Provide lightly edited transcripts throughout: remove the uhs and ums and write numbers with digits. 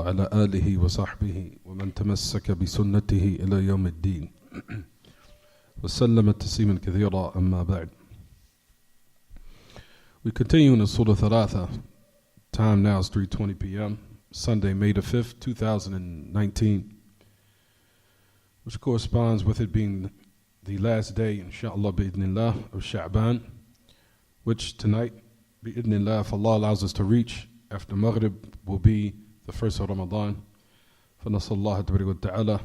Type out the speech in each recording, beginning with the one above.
وعلى آله وصحبه ومن تمسك بسنته إلى يوم الدين وسلم تسليما كثيرا أما بعد. We continue in the Surah Thalatha. Time now is 3:20 p.m. Sunday, May the 5th, 2019, which corresponds with it being the last day, inshaAllah, bi'idhnillah, of Sha'ban, which tonight, bi'idhnillah, if Allah allows us to reach after Maghrib, will be the first of Ramadan. فنسأل الله تبارك وتعالى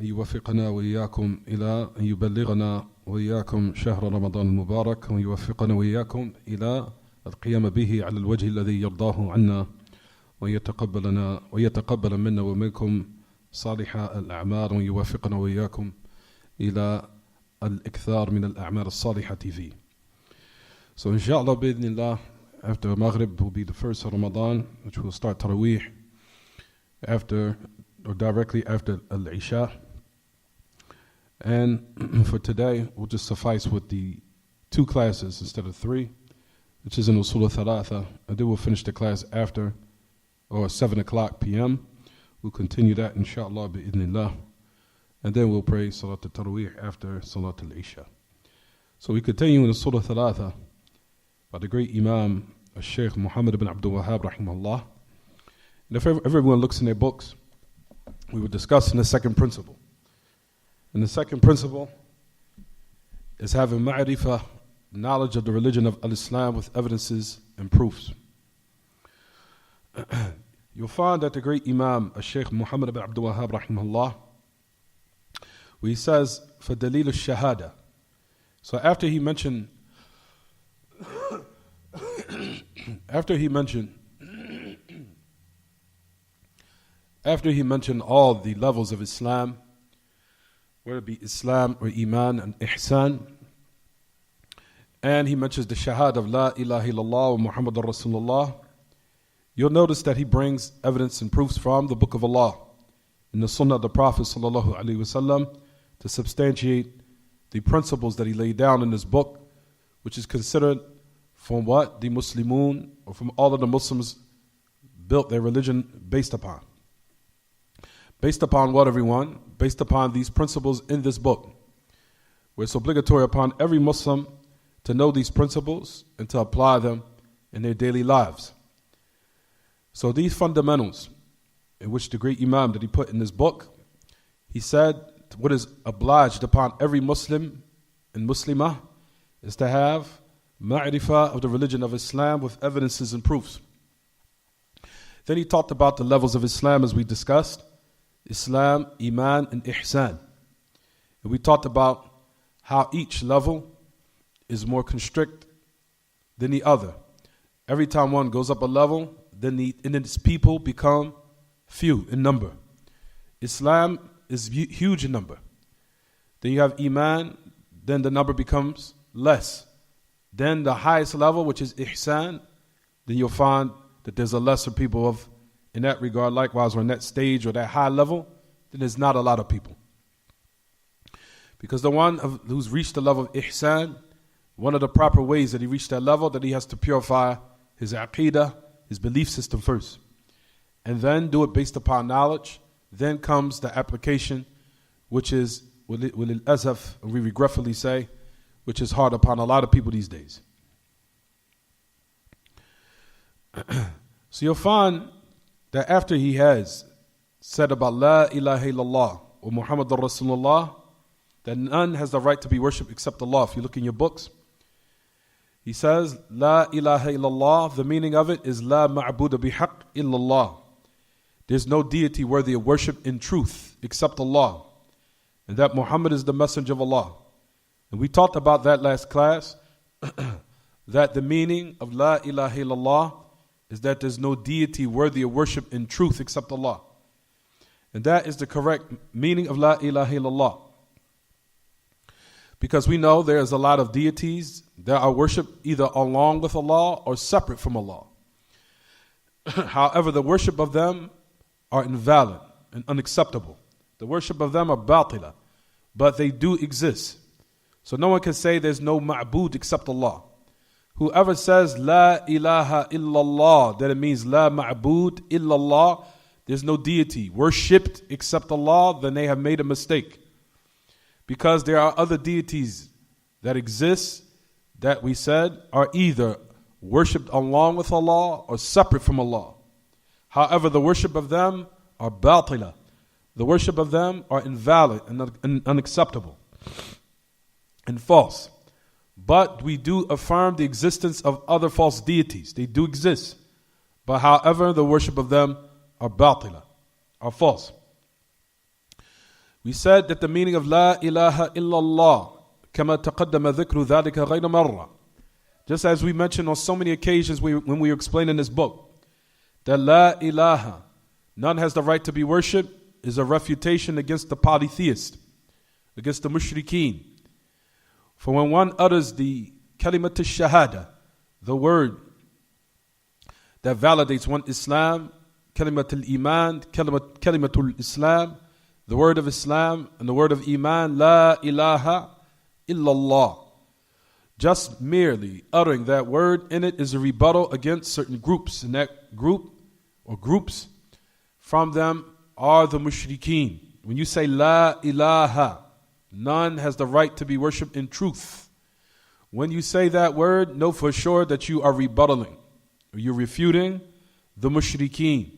أن يوفقنا وإياكم إلى أن يبلغنا وإياكم شهر رمضان المبارك وأن يوفقنا وإياكم إلى القيام به على الوجه الذي يرضاه عنا ويتقبل منا ومنكم صالح الأعمال وأن يوفقنا وإياكم إلى الإكثار من الأعمال الصالحة فيه. So inshallah, bi'idhnillah, after Maghrib will be the first of Ramadan, which will start Taraweeh after or directly after Al-Isha. And for today, we'll just suffice with the 2 classes instead of 3, which is in Usul Thalatha. And then we'll finish the class after, or 7 o'clock p.m. We'll continue that, inshallah, bi'idhnillah. And then we'll pray Salat al-Taraweeh after Salat al-Isha. So we continue in the Surah Thalatha by the great Imam, Shaykh Muhammad ibn Abdul Wahhab, rahimahullah. And if everyone looks in their books, we were discussing the second principle. And the second principle is having ma'rifah, knowledge of the religion of al-Islam with evidences and proofs. You'll find that the great Imam, Shaykh Muhammad ibn Abdul Wahhab, rahimahullah, where he says, for dalil al-shahada. So after he mentioned all the levels of Islam, whether it be Islam or Iman and Ihsan, and he mentions the shahada of La ilaha illallah wa Muhammadur Rasulullah, you'll notice that he brings evidence and proofs from the Book of Allah and the Sunnah of the Prophet sallallahu alaihi wasallam to substantiate the principles that he laid down in this book, which is considered from what the Muslimun, or from all of the Muslims, built their religion based upon. Based upon what, everyone? Based upon these principles in this book, where it's obligatory upon every Muslim to know these principles and to apply them in their daily lives. So these fundamentals, in which the great Imam that he put in this book, he said what is obliged upon every Muslim and Muslimah is to have ma'rifah of the religion of Islam with evidences and proofs. Then he talked about the levels of Islam as we discussed: Islam, Iman, and Ihsan. And we talked about how each level is more constrict than the other. Every time one goes up a level, then its people become few in number. Islam is huge in number. Then you have Iman, then the number becomes less. Then the highest level, which is Ihsan, then you'll find that there's a lesser people of, in that regard. Likewise, on that stage or that high level, then there's not a lot of people. Because the one who's reached the level of Ihsan, one of the proper ways that he reached that level, that he has to purify his aqidah, his belief system first, and then do it based upon knowledge. Then comes the application, which is, walil asaf, we regretfully say, which is hard upon a lot of people these days. So you'll find that after he has said about La ilaha illallah or Muhammadur Rasulullah, that none has the right to be worshipped except Allah. If you look in your books, he says, La ilaha illallah, the meaning of it is La ma'buda bihaq illallah. There's no deity worthy of worship in truth except Allah. And that Muhammad is the messenger of Allah. And we talked about that last class, that the meaning of La ilaha illallah is that there's no deity worthy of worship in truth except Allah. And that is the correct meaning of La ilaha illallah. Because we know there's a lot of deities that are worshipped either along with Allah or separate from Allah. However, the worship of them are invalid and unacceptable. The worship of them are batila, but they do exist. So no one can say there's no ma'bud except Allah. Whoever says La ilaha illallah, that it means La ma'bud illallah, there's no deity worshipped except Allah, then they have made a mistake. Because there are other deities that exist that we said are either worshipped along with Allah or separate from Allah. However, the worship of them are batila. The worship of them are invalid and unacceptable and false. But we do affirm the existence of other false deities. They do exist. But however, the worship of them are batila, are false. We said that the meaning of La ilaha illallah, كما تقدم ذكر ذلك غير مرة, just as we mentioned on so many occasions when we were explaining this book, that La ilaha, none has the right to be worshipped, is a refutation against the polytheist, against the mushrikeen. For when one utters the kalimat al-shahada, the word that validates one Islam, kalimat al-iman, kalimat al-islam, the word of Islam and the word of iman, la ilaha illallah. Just merely uttering that word in it is a rebuttal against certain groups. And that group or groups from them are the mushrikeen. When you say la ilaha, none has the right to be worshipped in truth. When you say that word, know for sure that you are rebuttaling. You're refuting the mushrikeen.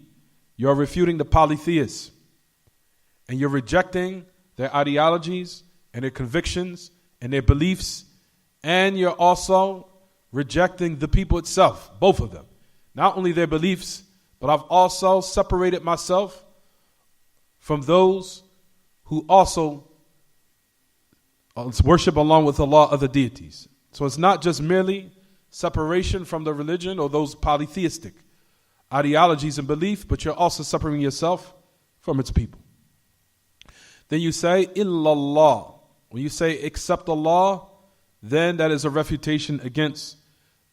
You're refuting the polytheists. And you're rejecting their ideologies and their convictions and their beliefs. And you're also rejecting the people itself, both of them. Not only their beliefs, but I've also separated myself from those who also worship along with Allah other deities. So it's not just merely separation from the religion or those polytheistic ideologies and belief, but you're also separating yourself from its people. Then you say, illallah. When you say, except Allah, then that is a refutation against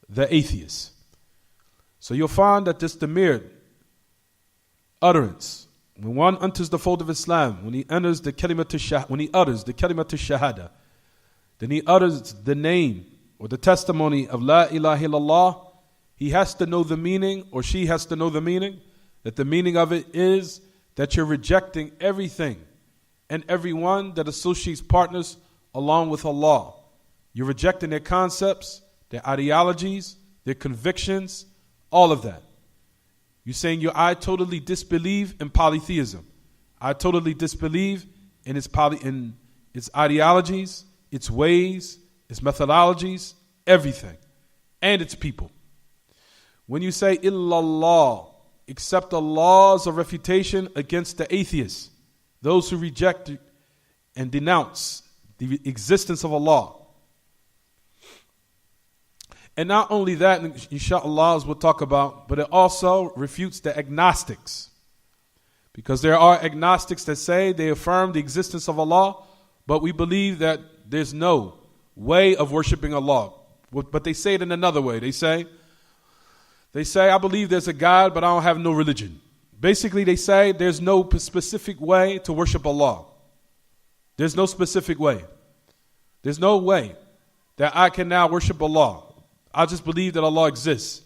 the atheists. So you'll find that this the mere utterance, when one enters the fold of Islam, when he enters the kalimat when he utters the kalimat shahada, then he utters the name or the testimony of La ilaha illallah, he has to know the meaning, or she has to know the meaning, that the meaning of it is that you're rejecting everything and everyone that associates partners along with Allah. You're rejecting their concepts, their ideologies, their convictions, all of that. You're saying, I totally disbelieve in polytheism. I totally disbelieve in its ideologies, its ways, its methodologies, everything, and its people. When you say illallah, except Allah is a refutation against the atheists, those who reject and denounce the existence of Allah. And not only that, inshallah, as we'll talk about, but it also refutes the agnostics. Because there are agnostics that say they affirm the existence of Allah, but we believe that there's no way of worshiping Allah. But they say it in another way. They say, I believe there's a God, but I don't have no religion. Basically, they say there's no specific way to worship Allah. There's no specific way. There's no way that I can now worship Allah. I just believe that Allah exists.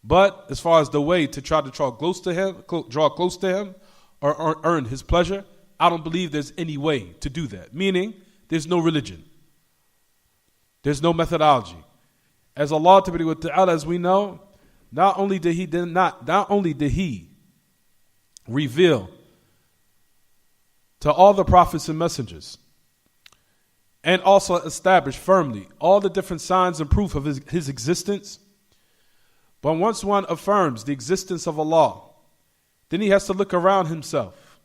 But as far as the way to try to draw close to Him, or earn His pleasure, I don't believe there's any way to do that. Meaning, there's no religion. There's no methodology. As Allah Ta'ala, as we know, not only did He reveal to all the prophets and messengers, and also establish firmly all the different signs and proof of his existence. But once one affirms the existence of Allah, then he has to look around himself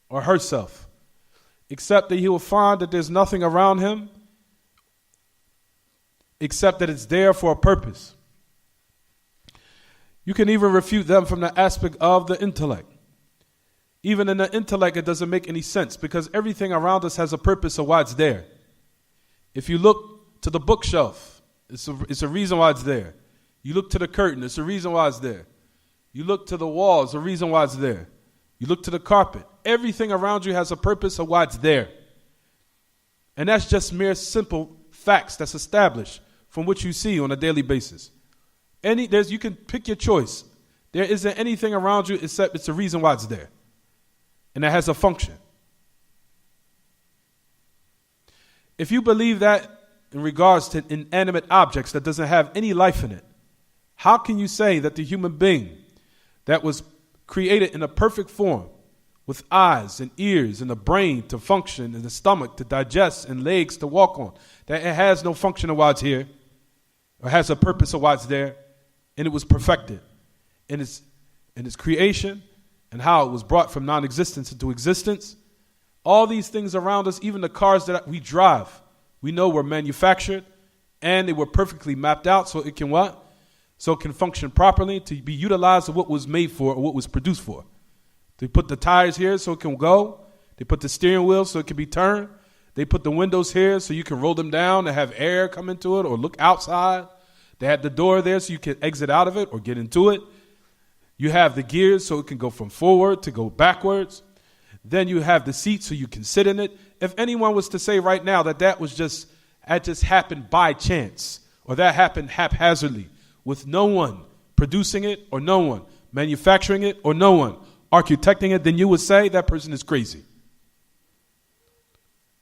or herself, except that he will find that there's nothing around him except that it's there for a purpose. You can even refute them from the aspect of the intellect. Even in the intellect, it doesn't make any sense because everything around us has a purpose of why it's there. If you look to the bookshelf, it's a reason why it's there. You look to the curtain, it's a reason why it's there. You look to the wall, it's a reason why it's there. You look to the carpet. Everything around you has a purpose of why it's there. And that's just mere simple facts that's established from what you see on a daily basis. You can pick your choice. there isn't anything around you except it's a reason why it's there. And it has a function. If you believe that in regards to inanimate objects that doesn't have any life in it, how can you say that the human being that was created in a perfect form with eyes and ears and a brain to function and a stomach to digest and legs to walk on, that it has no function of why it's here or has a purpose of why it's there, and it was perfected in its creation and how it was brought from non-existence into existence? All these things around us, even the cars that we drive, we know were manufactured and they were perfectly mapped out so it can what? So it can function properly to be utilized of what was made for or what was produced for. They put the tires here so it can go. They put the steering wheel so it can be turned. They put the windows here so you can roll them down and have air come into it or look outside. They had the door there so you can exit out of it or get into it. You have the gears so it can go from forward to go backwards. Then you have the seat so you can sit in it. If anyone was to say right now that that just happened by chance or that happened haphazardly with no one producing it or no one manufacturing it or no one architecting it, then you would say that person is crazy.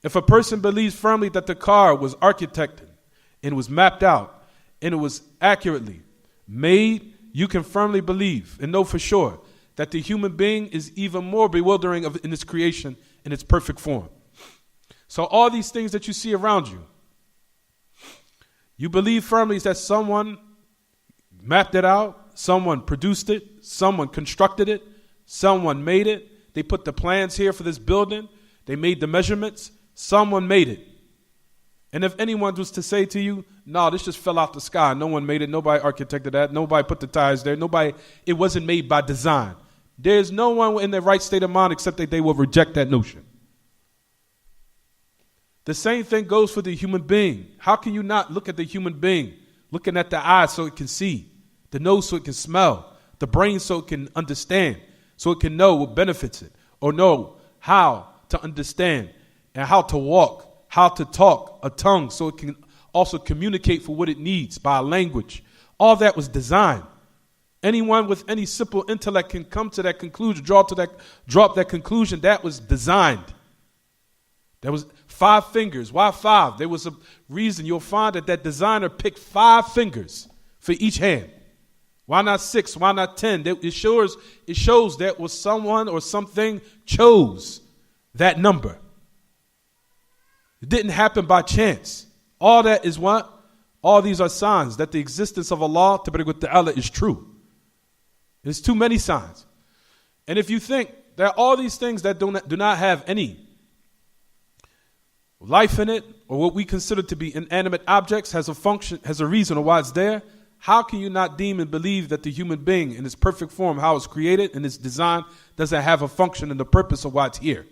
If a person believes firmly that the car was architected and was mapped out and it was accurately made, you can firmly believe and know for sure that the human being is even more bewildering in its creation in its perfect form. So all these things that you see around you, you believe firmly that someone mapped it out, someone produced it, someone constructed it, someone made it. They put the plans here for this building. They made the measurements. Someone made it. And if anyone was to say to you, no, this just fell out the sky. No one made it. Nobody architected that. Nobody put the tires there. It wasn't made by design. There's no one in their right state of mind except that they will reject that notion. The same thing goes for the human being. How can you not look at the human being, looking at the eye so it can see, the nose so it can smell, the brain so it can understand, so it can know what benefits it, or know how to understand and how to walk, how to talk, a tongue so it can also communicate for what it needs by a language. All that was designed. Anyone with any simple intellect can come to that conclusion, drop that conclusion. That was designed. There was 5 fingers. Why 5? There was a reason. You'll find that designer picked 5 fingers for each hand. Why not 6? Why not 10? It shows that was someone or something chose that number. It didn't happen by chance. All that is what? All these are signs that the existence of Allah Ta'ala is true. There's too many signs. And if you think that all these things that do not have any life in it, or what we consider to be inanimate objects, has a function, has a reason of why it's there, how can you not deem and believe that the human being in its perfect form, how it's created and its design, doesn't have a function and the purpose of why it's here?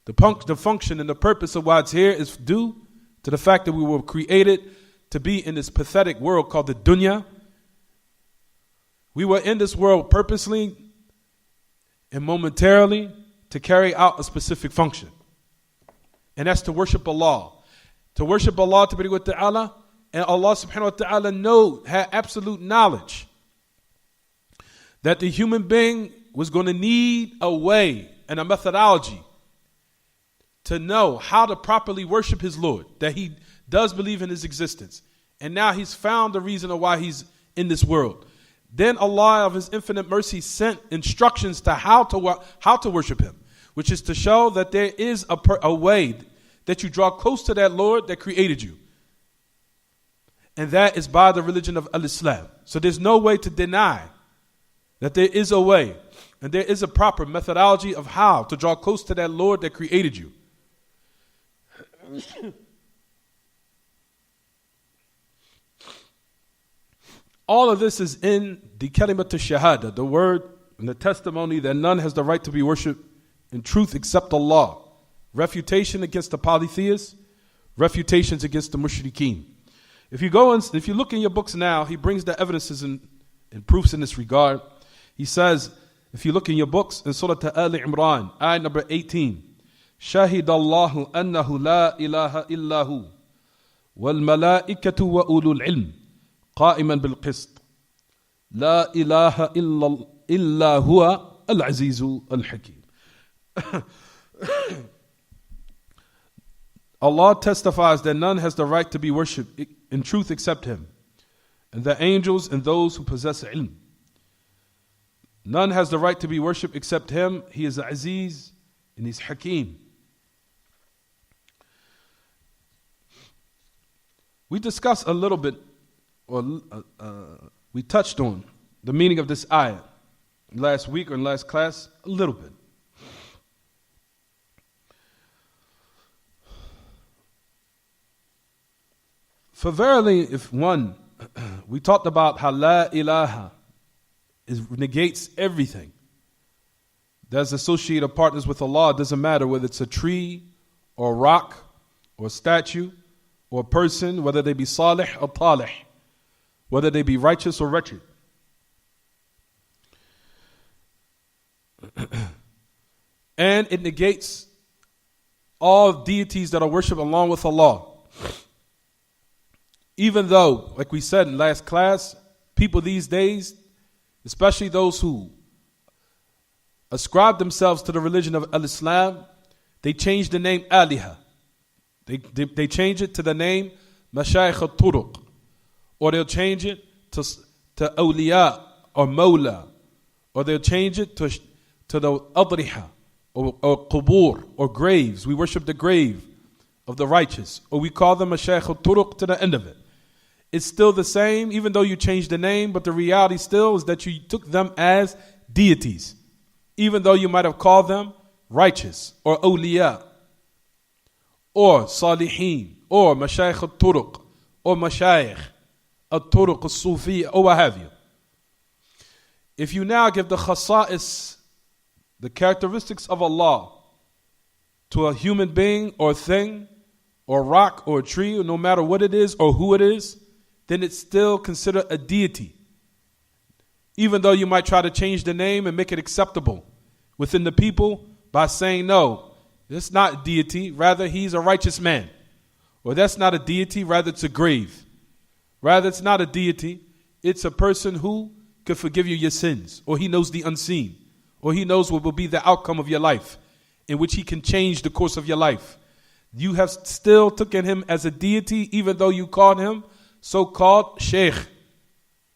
The function and the purpose of why it's here is due to the fact that we were created to be in this pathetic world called the dunya. We were in this world purposely and momentarily to carry out a specific function. And that's to worship Allah. To worship Allah Ta'ala, and Allah subhanahu wa ta'ala had absolute knowledge that the human being was going to need a way and a methodology to know how to properly worship his Lord, that he does believe in his existence. And now he's found the reason of why he's in this world. Then Allah of his infinite mercy sent instructions to how to worship him, which is to show that there is a way that you draw close to that Lord that created you. And that is by the religion of Al-Islam. So there's no way to deny that there is a way and there is a proper methodology of how to draw close to that Lord that created you. All of this is in the kalimat shahada, the word and the testimony that none has the right to be worshipped in truth except Allah. Refutation against the polytheists, refutations against the mushrikeen. If you look in your books now, he brings the evidences and proofs in this regard. He says, if you look in your books in Surah Al Imran, ayah number 18, شهد الله أنه لا إله إلا هو والملائكة وأولو العلم قائما بالقسط La ilaha illa huwa al-azizu al-hakim. Allah testifies that none has the right to be worshipped in truth except Him, and the angels and those who possess ilm. None has the right to be worshipped except Him. He is Aziz and He's Hakim. We discussed a little bit, or we touched on the meaning of this ayah last week or in last class, a little bit. For verily, if one, we talked about how La ilaha negates everything that's associated partners with Allah. It doesn't matter whether it's a tree or a rock or a statue or a person, whether they be salih or talih, whether they be righteous or wretched. And it negates all deities that are worshipped along with Allah. Even though, like we said in last class, people these days, especially those who ascribe themselves to the religion of Al-Islam, they change the name Aliha. They change it to the name Mashayikh al-Turuq. Or they'll change it to Awliya or Mawla. Or they'll change it to the Adriha or Qubur or graves. We worship the grave of the righteous. Or we call them Mashayikh al-Turuq to the end of it. It's still the same, even though you changed the name, but the reality still is that you took them as deities. Even though you might have called them righteous, or awliya, or salihin, or mashayikh al-turuq, or mashayikh al-turuq al-sufiyya, or what have you. If you now give the khasa'is, the characteristics of Allah, to a human being, or thing, or rock, or tree, or no matter what it is, or who it is, then it's still considered a deity. Even though you might try to change the name and make it acceptable within the people by saying, no, it's not deity, rather he's a righteous man. Or that's not a deity, rather it's a grave. Rather it's not a deity, it's a person who could forgive you your sins. Or he knows the unseen. Or he knows what will be the outcome of your life, in which he can change the course of your life. You have still taken him as a deity, even though you called him so-called Sheikh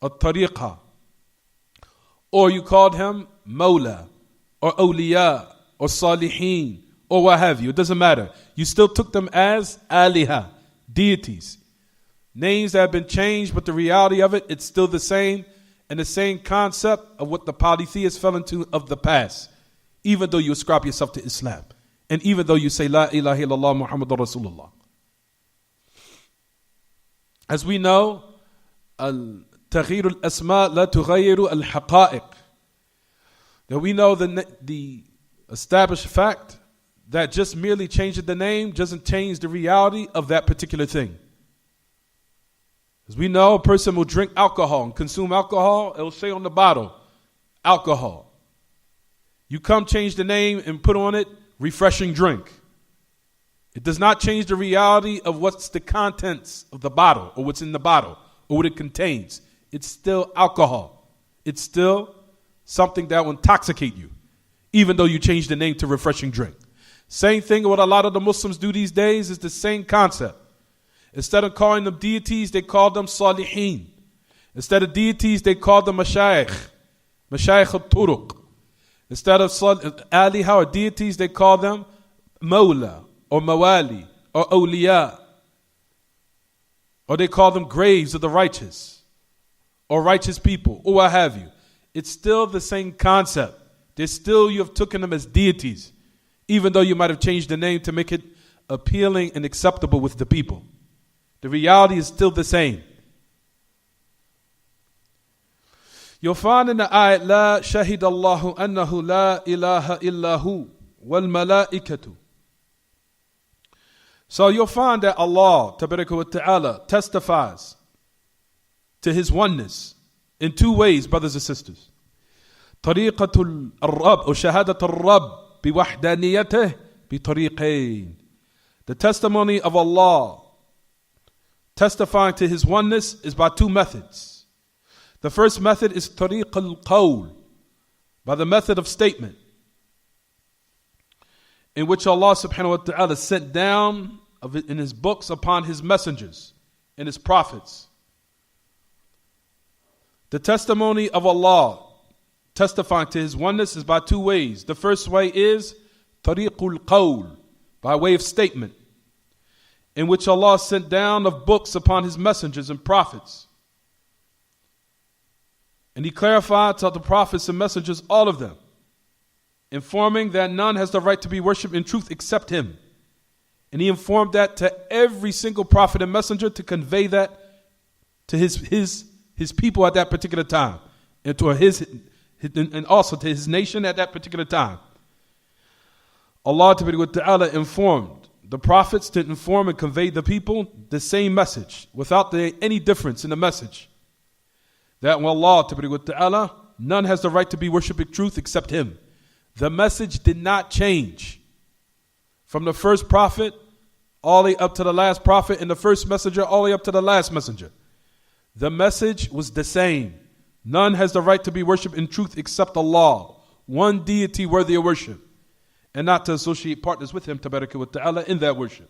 al-Tariqa, or you called him Mawla, or Awliya, or Salihin, or what have you. It doesn't matter. You still took them as Aliha, deities. Names that have been changed, but the reality of it, it's still the same, and the same concept of what the polytheists fell into of the past, even though you ascribe yourself to Islam, and even though you say La ilaha illallah Muhammadur Rasulullah. As we know, تغيير الأسماء لا تغير الحقائق. That we know the established fact that just merely changing the name doesn't change the reality of that particular thing. As we know, a person will drink alcohol and consume alcohol, it will say on the bottle, alcohol. You come change the name and put on it, refreshing drink. It does not change the reality of what's the contents of the bottle or what's in the bottle or what it contains. It's still alcohol. It's still something that will intoxicate you, even though you change the name to refreshing drink. Same thing what a lot of the Muslims do these days is the same concept. Instead of calling them deities, they call them salihin. Instead of deities, they call them mashayikh al-turuq. Instead of aliha or deities, they call them mawla, or mawali, or awliya, or they call them graves of the righteous, or righteous people, or what have you. It's still the same concept. There's still, you have taken them as deities, even though you might have changed the name to make it appealing and acceptable with the people. The reality is still the same. You'll find in the ayat, La shahid Allahu annahu la ilaha illahu wal malaikatu. So you'll find that Allah tabaraka wa ta'ala testifies to his oneness in two ways, brothers and sisters. طريقة الرب أو شهادة الرب بوحدانيته بطريقين. The testimony of Allah testifying to his oneness is by two methods. The first method is tariq al-qawl, by the method of statement, in which Allah subhanahu wa ta'ala sent down in his books upon his messengers and his prophets. The testimony of Allah testifying to his oneness is by two ways. The first way is tariqul qawl, by way of statement, in which Allah sent down of books upon his messengers and prophets. And he clarified to the prophets and messengers, all of them, informing that none has the right to be worshipped in truth except him. And he informed that to every single prophet and messenger to convey that to his people at that particular time, and to and also to his nation at that particular time. Allah Ta'ala informed the prophets to inform and convey the people the same message without any difference in the message. That when Allah Ta'ala, none has the right to be worshipped in truth except him. The message did not change from the first prophet all the way up to the last prophet, and the first messenger all the way up to the last messenger. The message was the same. None has the right to be worshipped in truth except Allah, one deity worthy of worship, and not to associate partners with him tabaraka wa ta'ala in that worship.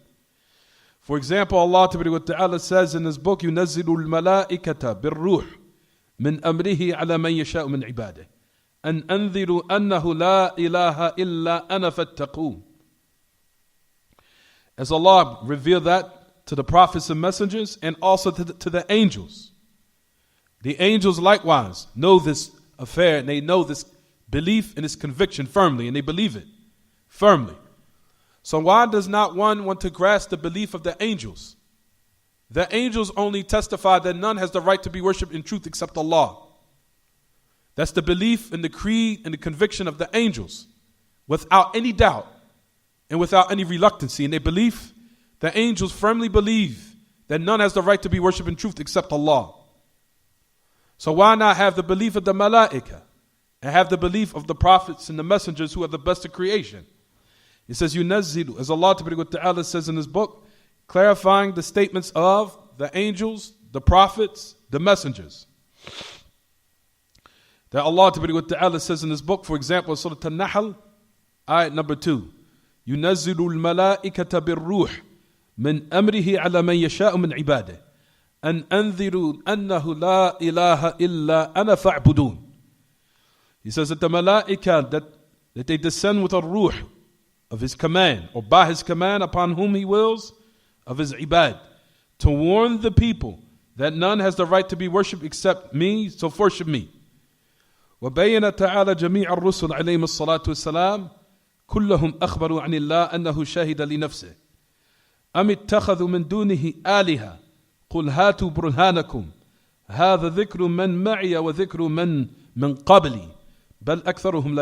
For example, Allah tabaraka wa ta'ala says in his book, يُنَزِّلُ الْمَلَائِكَةَ بِالرُّوحِ مِنْ أَمْرِهِ عَلَى مَنْ يَشَاءُ مِنْ عِبَادِهِ أَنْ أَنذِرُوا أَنَّهُ لَا إِلَهَ إِلَّا أَنَا فَاتَّقُونَ. As Allah revealed that to the prophets and messengers, and also to the angels. The angels likewise know this affair, and they know this belief and this conviction firmly, and they believe it firmly. So why does not one want to grasp the belief of the angels? The angels only testify that none has the right to be worshipped in truth except Allah. That's the belief and the creed and the conviction of the angels, without any doubt and without any reluctancy in their belief. The angels firmly believe that none has the right to be worshipped in truth except Allah. So why not have the belief of the malaika and have the belief of the prophets and the messengers who are the best of creation? It says, يُنَزِّلُ, as Allah Ta'ala says in his book, clarifying the statements of the angels, the prophets, the messengers. That Allah Ta'ala says in his book, for example, Surah An-Nahl, ayat number 2, يُنَزِّلُ الْمَلَائِكَةَ بِالرُّوحِ مِنْ أَمْرِهِ عَلَى مَنْ يَشَاءُ مِنْ عِبَادِهِ أَنْ أَنذِرُوا أَنَّهُ لَا إِلَهَ إِلَّا أَنَا فَاعْبُدُونَ. He says that the malaika, that they descend with a ruh of his command, or by his command upon whom he wills, of his ibad, to warn the people that none has the right to be worshipped except me, so worship me. وبين تعالى جميع الرسل عليهم الصلاة والسلام كلهم أخبروا عن الله أنه شاهد لنفسه أم اتخذوا من دونه آلهة قل هاتوا برهانكم هذا ذكر من معي وذكر من قبلي بل أكثرهم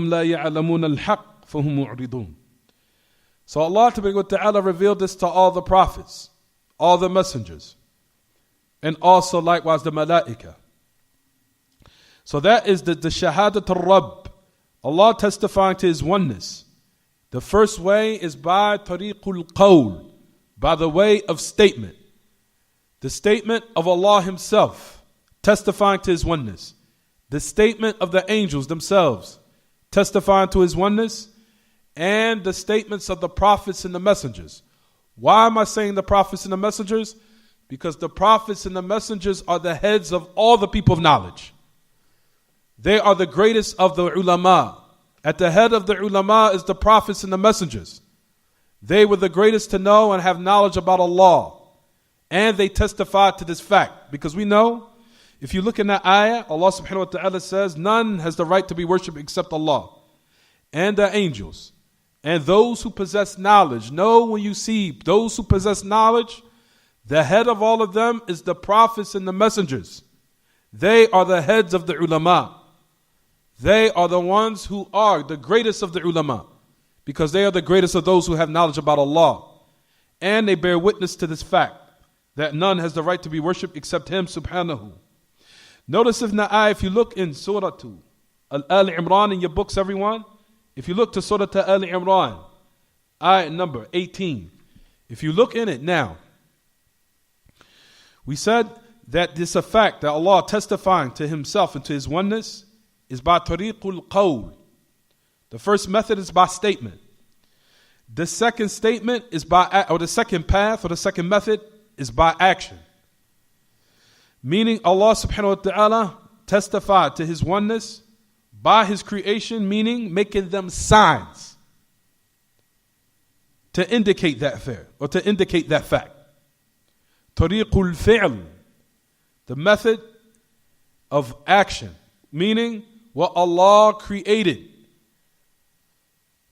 لا يعلمون الحق فهم معرضون. So Allah Ta'ala revealed this to all the prophets, all the messengers, and also likewise the malaika. So that is the shahadat al-Rabb, Allah testifying to his oneness. The first way is by tariqul qawl, by the way of statement. The statement of Allah himself testifying to his oneness. The statement of the angels themselves testifying to his oneness, and the statements of the prophets and the messengers. Why am I saying the prophets and the messengers? Because the prophets and the messengers are the heads of all the people of knowledge. They are the greatest of the ulama. At the head of the ulama is the prophets and the messengers. They were the greatest to know and have knowledge about Allah. And they testify to this fact. Because we know, if you look in that ayah, Allah subhanahu wa ta'ala says, none has the right to be worshipped except Allah. And the angels. And those who possess knowledge. Know when you see those who possess knowledge, the head of all of them is the prophets and the messengers. They are the heads of the ulama. They are the ones who are the greatest of the ulama, because they are the greatest of those who have knowledge about Allah. And they bear witness to this fact, that none has the right to be worshipped except him subhanahu. Notice if you look in Surah Al-Imran in your books, everyone, if you look to Surah Al-Imran, ayat number 18, if you look in it now, we said that this a fact that Allah testifying to Himself and to His oneness is by tariqul qawl. The first method is by statement. The second statement is by, or the second path, or the second method is by action. Meaning Allah subhanahu wa ta'ala testified to His oneness by His creation, meaning making them signs to indicate that fact, or to indicate that fact. Tariqul fi'l, the method of action, meaning what Allah created,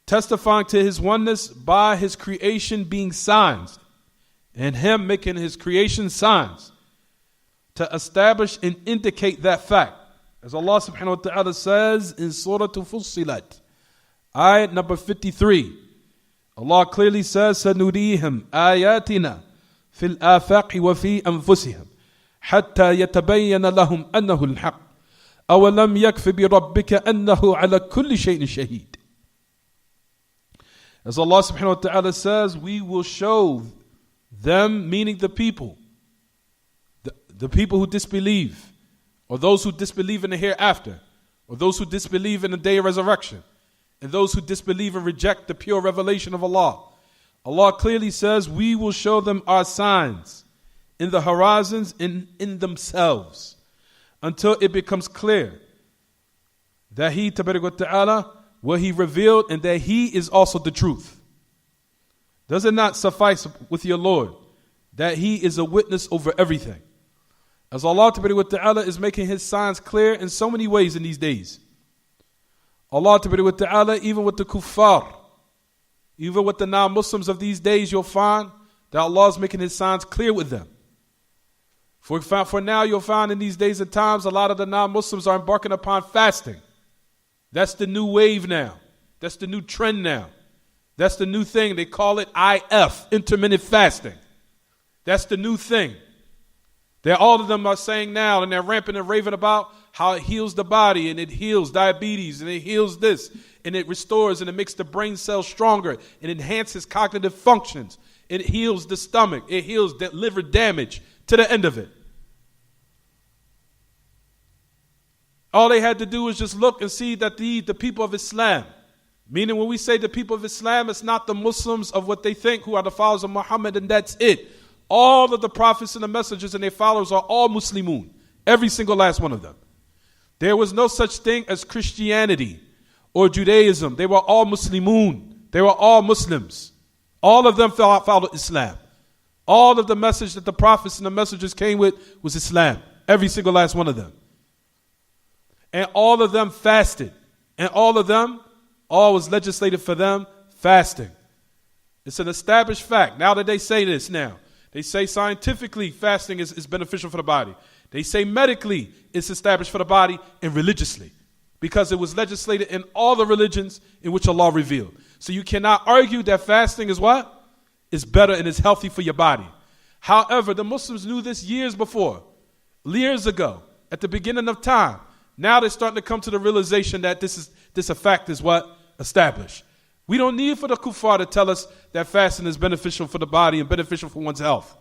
testifying to His oneness by His creation being signs, and Him making His creation signs to establish and indicate that fact. As Allah subhanahu wa ta'ala says in Surah Fussilat, ayat number 53, Allah clearly says, سَنُرِيهِمْ آيَاتِنَا فِي الْآفَاقِ وَفِي أَنفُسِهِمْ حَتَّى يَتَبَيَّنَ لَهُمْ أَنَّهُ الْحَقُّ أَوَلَمْ يَكْفِ بِرَبِّكَ أَنَّهُ عَلَى كُلِّ شَيْءٍ شَهِيدٌ. As Allah subhanahu wa ta'ala says, we will show them, meaning the people who disbelieve, or those who disbelieve in the hereafter, or those who disbelieve in the day of resurrection, and those who disbelieve and reject the pure revelation of Allah. Allah clearly says, we will show them our signs in the horizons and in themselves until it becomes clear that He, tabarak wa ta'ala, what He revealed and that He is also the truth. Does it not suffice with your Lord that He is a witness over everything? As Allah tabarak wa ta'ala is making His signs clear in so many ways in these days. Allah tabarak wa ta'ala, even with the kuffar, even with the non-Muslims of these days, you'll find that Allah is making His signs clear with them. For now, you'll find in these days and times, a lot of the non-Muslims are embarking upon fasting. That's the new wave now. That's the new trend now. That's the new thing. They call it IF, intermittent fasting. That's the new thing. All of them are saying now, and they're ramping and raving about how it heals the body, and it heals diabetes, and it heals this, and it restores, and it makes the brain cells stronger, and enhances cognitive functions. It heals the stomach. It heals the liver damage to the end of it. All they had to do was just look and see that the people of Islam, meaning when we say the people of Islam, it's not the Muslims of what they think who are the followers of Muhammad, and that's it. All of the prophets and the messengers and their followers are all Muslimun. Every single last one of them. There was no such thing as Christianity or Judaism. They were all Muslimun. They were all Muslims. All of them followed Islam. All of the message that the prophets and the messengers came with was Islam. Every single last one of them. And all of them fasted. And all was legislated for them fasting. It's an established fact. Now that they say this now, they say scientifically fasting is beneficial for the body. They say medically it's established for the body, and religiously. Because it was legislated in all the religions in which Allah revealed. So you cannot argue that fasting is what? Is better and is healthy for your body. However, the Muslims knew this years before. Years ago. At the beginning of time. Now they're starting to come to the realization that this fact is what? Established. We don't need for the kuffar to tell us that fasting is beneficial for the body and beneficial for one's health.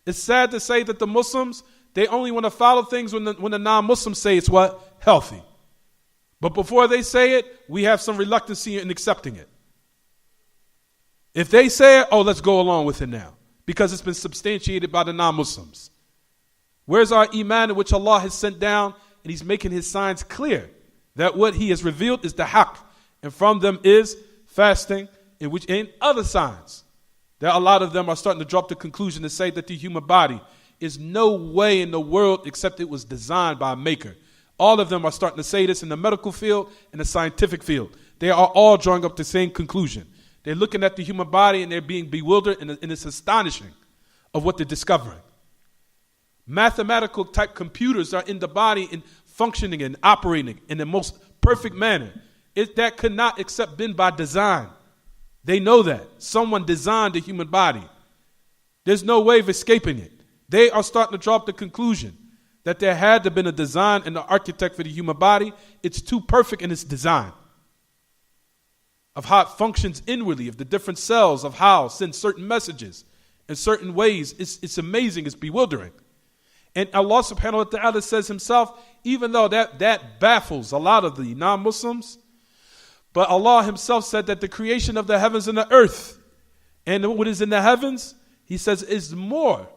It's sad to say that the Muslims, they only want to follow things when the non-Muslims say it's what? Healthy. But before they say it, we have some reluctancy in accepting it. If they say it, let's go along with it now. Because it's been substantiated by the non-Muslims. Where's our iman in which Allah has sent down, and He's making His signs clear that what He has revealed is the haqq, and from them is fasting, and other signs. That a lot of them are starting to drop the conclusion to say that the human body is no way in the world except it was designed by a maker. All of them are starting to say this in the medical field and the scientific field. They are all drawing up the same conclusion. They're looking at the human body and they're being bewildered, and it's astonishing of what they're discovering. Mathematical type computers are in the body and functioning and operating in the most perfect manner. That could not except been by design. They know that. Someone designed the human body. There's no way of escaping it. They are starting to draw up the conclusion that there had to have been a design and an architect for the human body. It's too perfect in its design. Of how it functions inwardly, of the different cells, of how it sends certain messages in certain ways. It's amazing, it's bewildering. And Allah subhanahu wa ta'ala says himself, even though that baffles a lot of the non-Muslims, but Allah himself said that the creation of the heavens and the earth and what is in the heavens, he says, is more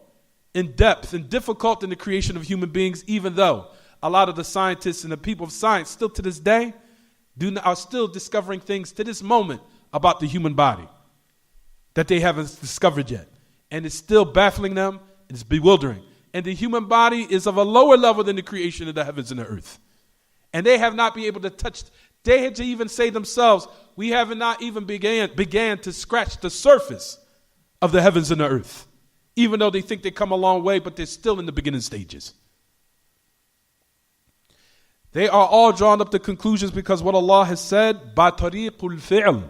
in depth and difficult than the creation of human beings, even though a lot of the scientists and the people of science still to this day are still discovering things to this moment about the human body that they haven't discovered yet. And it's still baffling them. It's bewildering. And the human body is of a lower level than the creation of the heavens and the earth. And they have not been able to touch. They had to even say themselves, we have not even began to scratch the surface of the heavens and the earth. Even though they think they come a long way, but they're still in the beginning stages. They are all drawn up to conclusions because what Allah has said, by tariqul fi'l,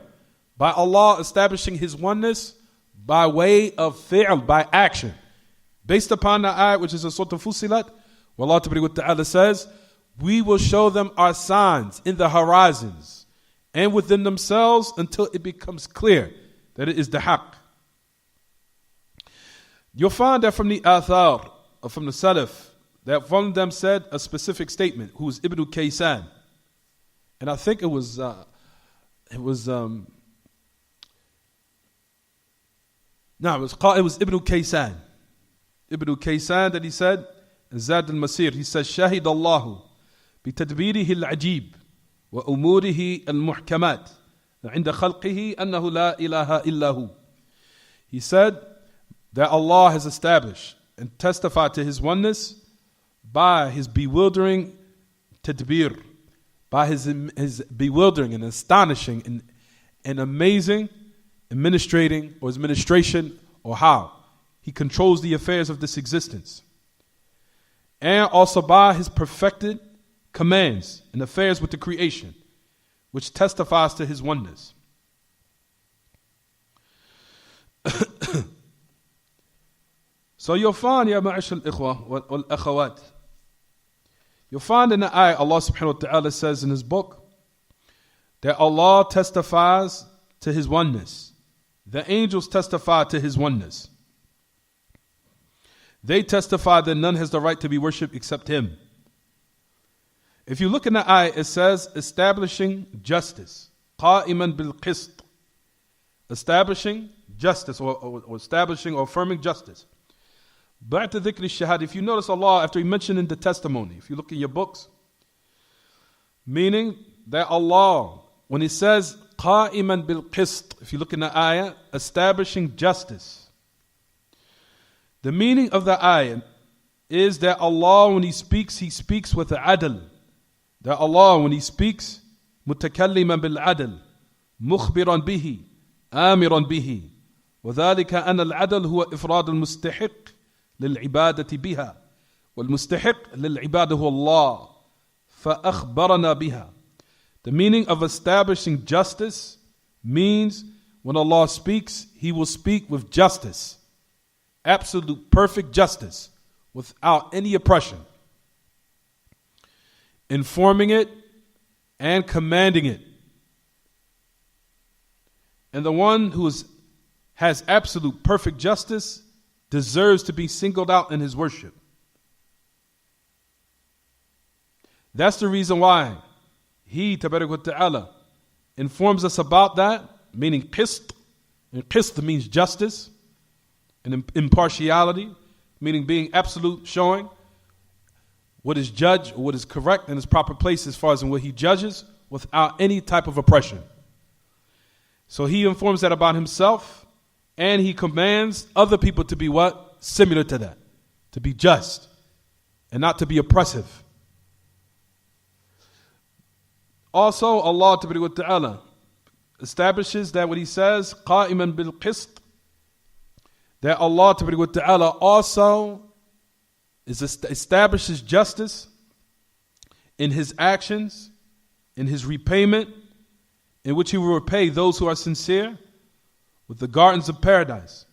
by Allah establishing his oneness by way of fi'l, by action. Based upon the ayat which is in Surah Fussilat, where Allah Ta'ala says, we will show them our signs in the horizons and within themselves until it becomes clear that it is the haqq. You'll find that from the athar, or from the salaf, that one of them said a specific statement, who was Ibn Kaysan. And I think it was Ibn Kaysan. Ibn Kaysan that he said, Zad al-Masir, he says, Shahid Allahu بتدبيره العجيب وأموره المحكمات عند خلقه أنه لا إله إلا هو. He said that Allah has established and testified to his oneness by his bewildering tadbir, by his bewildering and astonishing and amazing administration, or how he controls the affairs of this existence. And also by his perfected commands and affairs with the creation, which testifies to his oneness. So you'll find, ya ma'ash al-ikhwa wal-akhawat, you'll find in the ayah Allah subhanahu wa ta'ala says in his book that Allah testifies to his oneness. The angels testify to his oneness. They testify that none has the right to be worshipped except him. If you look in the ayah, it says establishing justice. قَائِمًا بِالْقِسْطِ. Establishing justice, or establishing or affirming justice. Ba'd dhikr al-shahad. If you notice Allah, after he mentioned in the testimony, if you look in your books, meaning that Allah, when he says قَائِمًا بِالْقِسْطِ, if you look in the ayah, establishing justice. The meaning of the ayah is that Allah, when he speaks with adl. That Allah, when he speaks, متكلما بالعدل مخبرا به آمرا به وذلك أن العدل هو إفراد المستحق للعبادة بها والمستحق للعبادة هو الله فأخبرنا بها. The meaning of establishing justice means when Allah speaks, he will speak with justice, absolute perfect justice, without any oppression, informing it and commanding it. And the one who has absolute perfect justice deserves to be singled out in his worship. That's the reason why he, Tabarak wa Ta'ala, informs us about that, meaning qist. And qist means justice and impartiality, meaning being absolute, showing what is judged or what is correct in its proper place as far as in what he judges without any type of oppression. So he informs that about himself, and he commands other people to be what? Similar to that. To be just and not to be oppressive. Also, Allah Ta'ala establishes that what he says, قَائِمًا بِالْقِسْطِ, that Allah Ta'ala also establishes justice in his actions, in his repayment, in which he will repay those who are sincere with the gardens of paradise.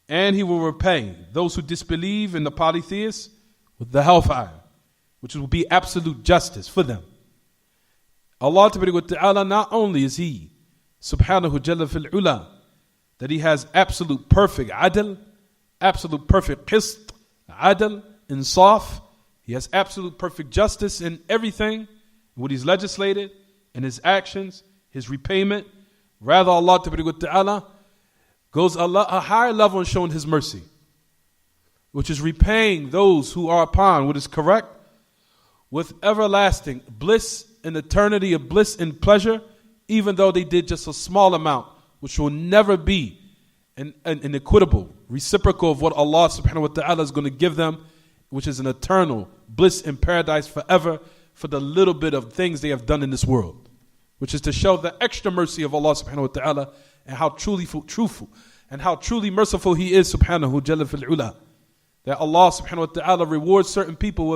And he will repay those who disbelieve in the polytheists with the hellfire, which will be absolute justice for them. Allah Ta'ala, not only is he subhanahu jalla fil ula, that he has absolute perfect adl, absolute perfect qist, adl, insaf. He has absolute perfect justice in everything, what he's legislated, in his actions, his repayment. Rather, Allah Ta'ala goes a higher level in showing his mercy, which is repaying those who are upon what is correct with everlasting bliss and eternity of bliss and pleasure, even though they did just a small amount, which will never be an equitable, reciprocal of what Allah subhanahu wa ta'ala is going to give them, which is an eternal bliss in paradise forever for the little bit of things they have done in this world, which is to show the extra mercy of Allah subhanahu wa ta'ala and how truly truthful and how truly merciful He is subhanahu jalla fil ula. That Allah subhanahu wa ta'ala rewards certain people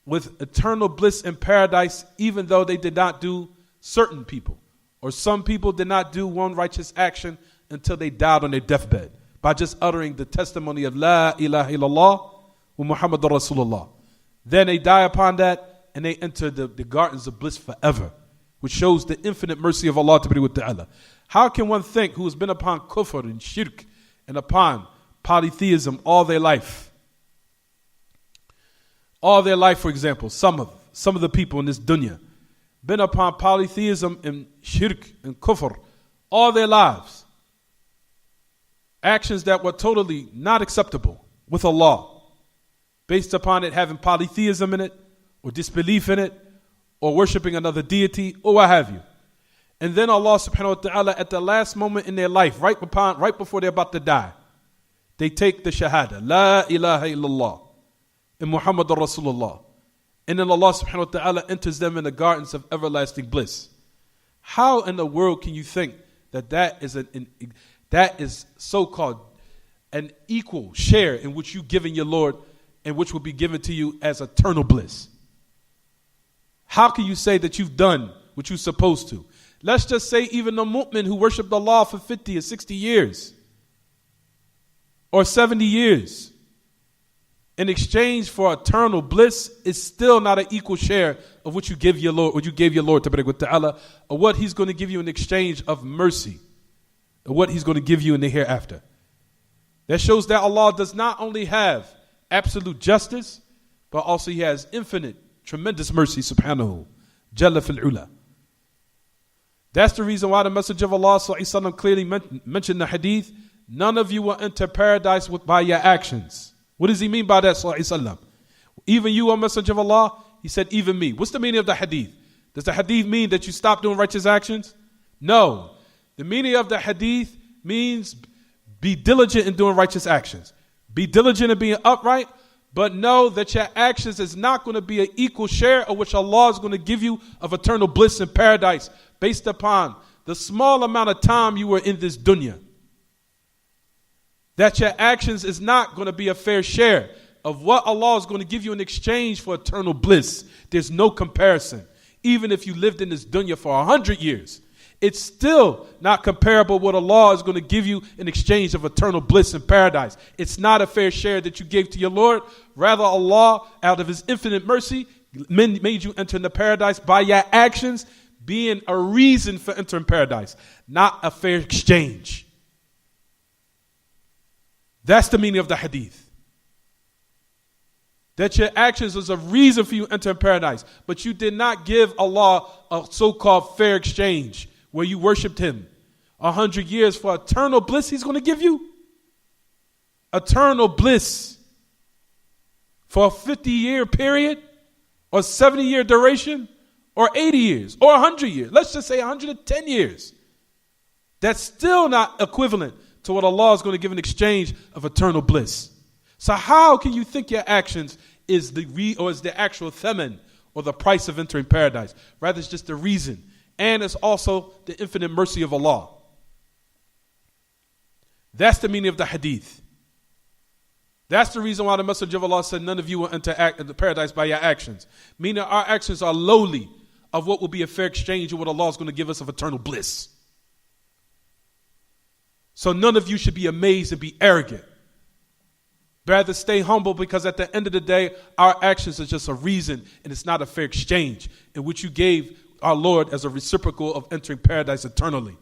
with eternal bliss in paradise, even though they did not do certain people, or some people did not do one righteous action until they died on their deathbed by just uttering the testimony of La ilaha illallah wa Muhammadur Rasulullah. Then they die upon that and they enter the gardens of bliss forever, which shows the infinite mercy of Allah Ta'ala. How can one think who has been upon kufr and shirk and upon polytheism all their life? All their life, for example, some of the people in this dunya been upon polytheism and shirk and kufr all their lives. Actions that were totally not acceptable with Allah, based upon it having polytheism in it, or disbelief in it, or worshiping another deity, or what have you. And then Allah subhanahu wa ta'ala, at the last moment in their life, right before they're about to die, they take the shahada, La ilaha illallah, and Muhammadur Rasulullah. And then Allah subhanahu wa ta'ala enters them in the gardens of everlasting bliss. How in the world can you think that is so-called an equal share in which you've given your Lord and which will be given to you as eternal bliss? How can you say that you've done what you're supposed to? Let's just say even the mu'min who worshipped Allah for 50 or 60 years or 70 years in exchange for eternal bliss is still not an equal share of what you give your Lord, what you gave your Lord Ta'ala, or what He's going to give you in exchange of mercy, or what He's going to give you in the hereafter. That shows that Allah does not only have absolute justice, but also He has infinite, tremendous mercy, subhanahu, jalla fil ula. That's the reason why the Messenger of Allah sallallahu clearly mentioned the hadith, none of you will enter paradise by your actions. What does he mean by that, sallallahu? Even you, O Messenger of Allah? He said, even me. What's the meaning of the hadith? Does the hadith mean that you stop doing righteous actions? No. The meaning of the hadith means be diligent in doing righteous actions. Be diligent in being upright, but know that your actions is not going to be an equal share of which Allah is going to give you of eternal bliss in paradise based upon the small amount of time you were in this dunya. That your actions is not going to be a fair share of what Allah is going to give you in exchange for eternal bliss. There's no comparison. Even if you lived in this dunya for 100 years, it's still not comparable what Allah is going to give you in exchange of eternal bliss in paradise. It's not a fair share that you gave to your Lord. Rather, Allah, out of His infinite mercy, made you enter into paradise by your actions being a reason for entering paradise, not a fair exchange. That's the meaning of the hadith. That your actions was a reason for you to enter paradise, but you did not give Allah a so-called fair exchange where you worshiped Him 100 years for eternal bliss. He's going to give you eternal bliss for a 50-year period or 70-year duration or 80 years or 100 years. Let's just say 110 years. That's still not equivalent to what Allah is going to give in exchange of eternal bliss. So how can you think your actions is the actual thaman or the price of entering paradise? Rather, it's just the reason. And it's also the infinite mercy of Allah. That's the meaning of the hadith. That's the reason why the Messenger of Allah said, none of you will enter the paradise by your actions. Meaning our actions are lowly of what will be a fair exchange of what Allah is going to give us of eternal bliss. So none of you should be amazed and be arrogant. Rather stay humble, because at the end of the day, our actions are just a reason and it's not a fair exchange in which you gave our Lord as a reciprocal of entering paradise eternally.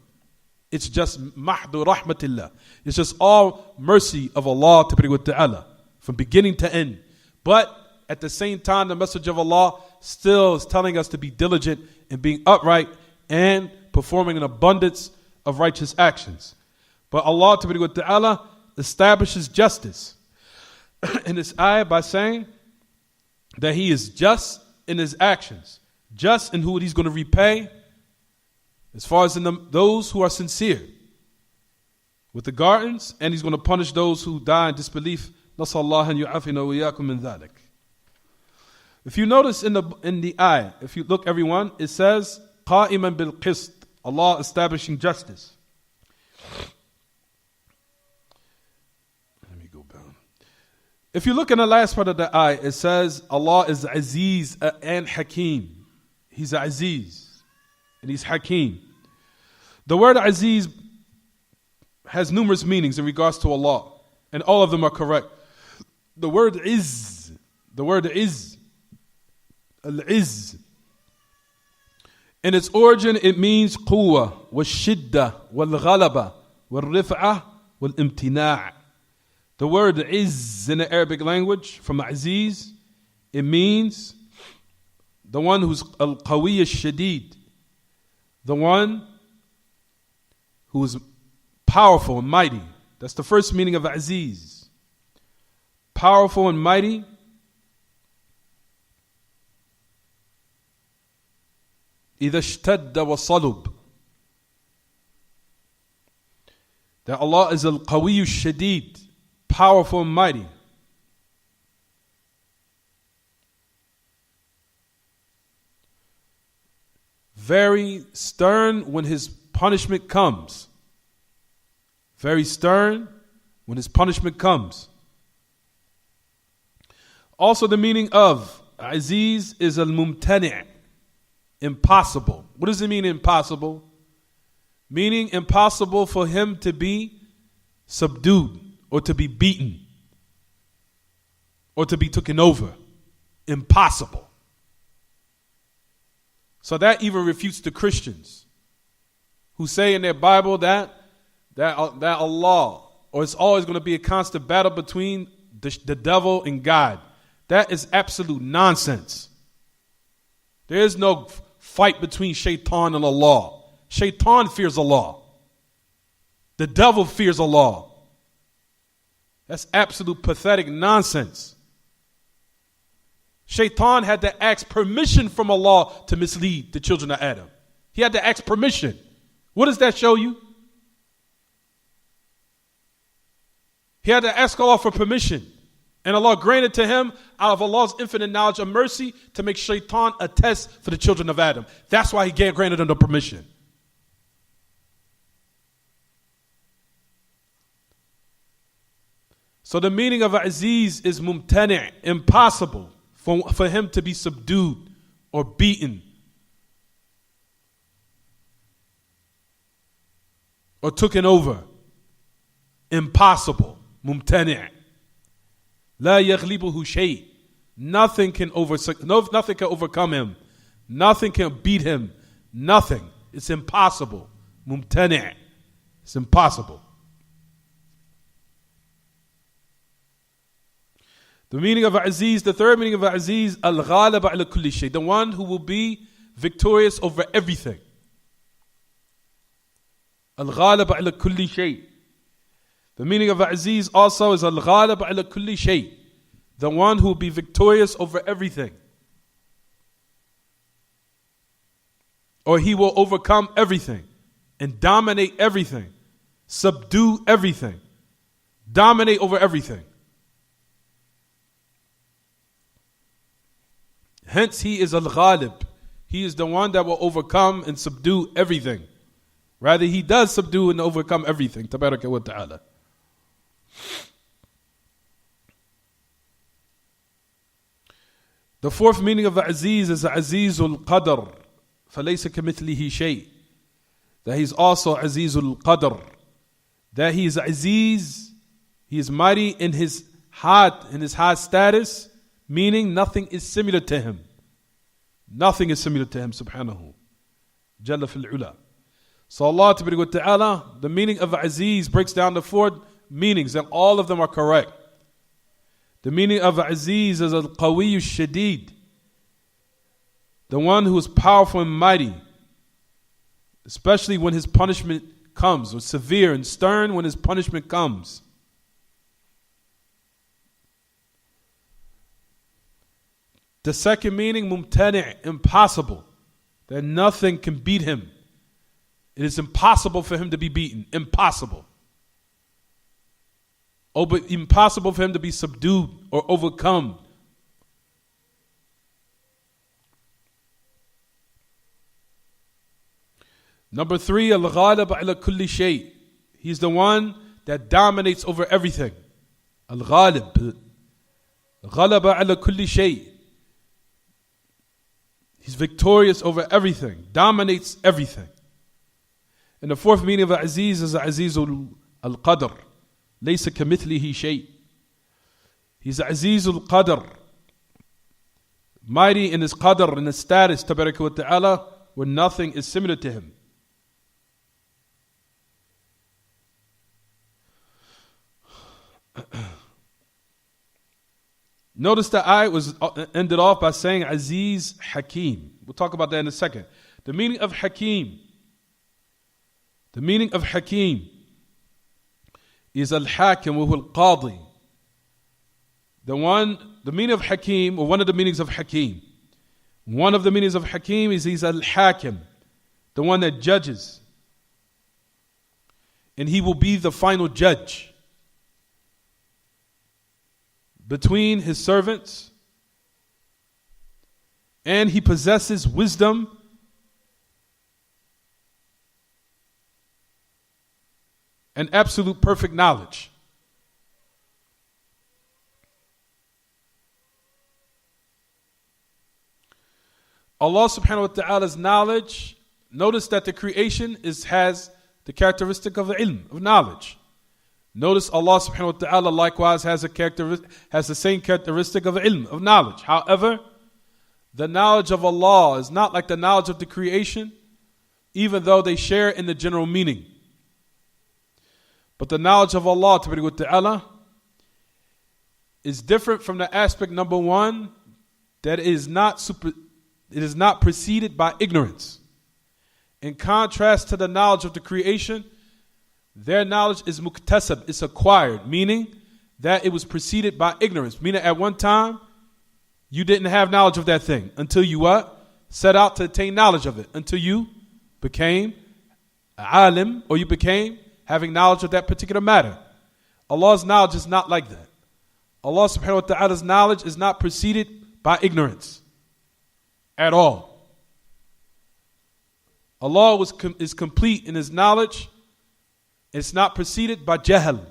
It's just mahdu rahmatillah. It's just all mercy of Allah Ta'ala from beginning to end. But at the same time, the message of Allah still is telling us to be diligent in being upright and performing an abundance of righteous actions. But Allah Ta'ala establishes justice in this ayah by saying that He is just in His actions, just in who He's going to repay, as far as in those who are sincere with the gardens, and He's going to punish those who die in disbelief. Nasallahu an yu'afina wa iyyakum min dhalik. If you notice in the ayah, if you look everyone, it says qa'iman bil qist, Allah establishing justice. Let me go down. If you look in the last part of the ayah, it says Allah is Aziz and Hakim. He's Aziz and He's Hakim. The word Aziz has numerous meanings in regards to Allah, and all of them are correct. The word is, al-izz. In its origin, it means quwwa, wal-shidda, wal-ghalaba, wal-rif'ah, wal-imtina'. The word is in the Arabic language, from aziz, it means the one who's al-qawi al-shadid, the one who is powerful and mighty. That's the first meaning of aziz. Powerful and mighty. إذا اشتد وصلب. That Allah is al-qawi al-shadid, powerful and mighty. Very stern when His punishment comes. Very stern when His punishment comes. Also the meaning of Aziz is al-mumtani', impossible. What does it mean, impossible? Meaning impossible for Him to be subdued or to be beaten or to be taken over. Impossible. So that even refutes the Christians who say in their Bible that Allah, or it's always going to be a constant battle between the devil and God. That is absolute nonsense. There is no fight between Shaitan and Allah. Shaitan fears Allah. The devil fears Allah. That's absolute pathetic nonsense. Shaitan had to ask permission from Allah to mislead the children of Adam. He had to ask permission. What does that show you? He had to ask Allah for permission. And Allah granted to him, out of Allah's infinite knowledge and mercy, to make Shaitan a test for the children of Adam. That's why He granted him the permission. So the meaning of Aziz is mumtani', impossible for Him to be subdued or beaten or taken over. Impossible. Mumtani'. La yaghlibuhu shay. Nothing can overcome Him. Nothing can beat Him. Nothing. It's impossible. Mumtani'. It's impossible. The meaning of Aziz, the third meaning of Aziz, al-ghalib ala kulli shay, the one who will be victorious over everything. Al-ghalib ala kulli shay. The meaning of Aziz also is al-ghalib ala kulli shay, the one who will be victorious over everything. Or He will overcome everything and dominate everything, subdue everything, dominate over everything. Hence He is al-ghalib. He is the one that will overcome and subdue everything. Rather, He does subdue and overcome everything. Tabaraka wa ta'ala. The fourth meaning of Aziz is Azizul Qadr. فَلَيْسَ كَمِثْلِهِ شَيْءٍ. That He's also Azizul Qadr. That He is Aziz. He is mighty in His high status, meaning nothing is similar to Him. Nothing is similar to Him, subhanahu. Jalla fil ula. So Allah Ta'ala, the meaning of Aziz breaks down to four meanings, and all of them are correct. The meaning of Aziz is Al-Qawiy Shadid, the one who is powerful and mighty, especially when his punishment comes, or severe and stern when his punishment comes. The second meaning, Mumtani', impossible, that nothing can beat him. It is impossible for him to be beaten. Impossible. Oh, but impossible for him to be subdued or overcome. Number 3, Al-Ghalib ala kulli shay. He's the one that dominates over everything. Al-Ghalib. Ghalaba ala kulli shay. He's victorious over everything, dominates everything. And the fourth meaning of Aziz is Aziz al-Qadr. Laysa kamithlihi shay. He's Aziz al-Qadr. Mighty in his qadr, in his status, tabaraka wa ta'ala, where nothing is similar to him. Notice the ayat was ended off by saying Aziz Hakim. We'll talk about that in a second. The meaning of Hakim. The meaning of Hakim is Al-Hakim wa huwa Al-Qadi. The meaning of Hakim, or one of the meanings of Hakim. One of the meanings of Hakim is he's Al-Hakim, the one that judges. And he will be the final judge between his servants. And he possesses wisdom and absolute perfect knowledge. Allah subhanahu wa ta'ala's knowledge, notice that the creation has the characteristic of ilm, of knowledge. Notice Allah subhanahu wa ta'ala likewise has the same characteristic of ilm, of knowledge. However, the knowledge of Allah is not like the knowledge of the creation, even though they share in the general meaning. But the knowledge of Allah ta'ala is different from the aspect number 1, that it is not preceded by ignorance. In contrast to the knowledge of the creation, their knowledge is muktasab, it's acquired, meaning that it was preceded by ignorance. Meaning at one time, you didn't have knowledge of that thing until you what? Set out to attain knowledge of it. Until you became alim, or you became having knowledge of that particular matter. Allah's knowledge is not like that. Allah subhanahu wa ta'ala's knowledge is not preceded by ignorance at all. Allah is complete in his knowledge. It's not preceded by jahl.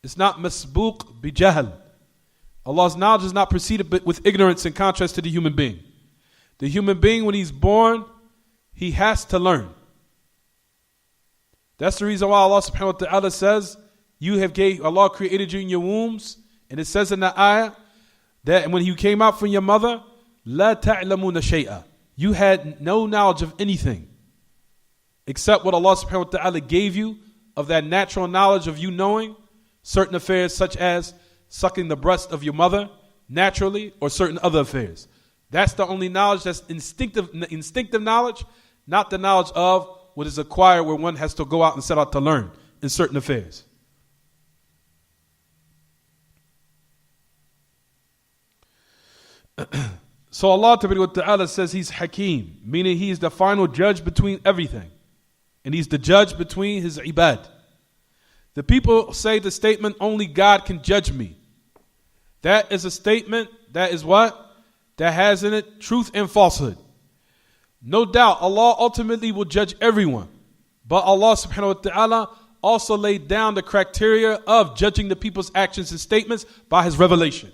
It's not masbuq bi jahl. Allah's knowledge is not preceded with ignorance, in contrast to the human being. The human being, when he's born, he has to learn. That's the reason why Allah subhanahu wa ta'ala says, Allah created you in your wombs, and it says in the ayah that when you came out from your mother, la ta'lamuna shay'a. You had no knowledge of anything except what Allah subhanahu wa ta'ala gave you of that natural knowledge of you knowing certain affairs, such as sucking the breast of your mother naturally, or certain other affairs. That's the only knowledge that's instinctive knowledge, not the knowledge of what is acquired, where one has to go out and set out to learn in certain affairs. So Allah Ta'ala says he's Hakim, meaning he is the final judge between everything. And he's the judge between his ibad. The people say the statement, only God can judge me. That is a statement that is what? That has in it truth and falsehood. No doubt Allah ultimately will judge everyone. But Allah subhanahu wa ta'ala also laid down the criteria of judging the people's actions and statements by his revelation.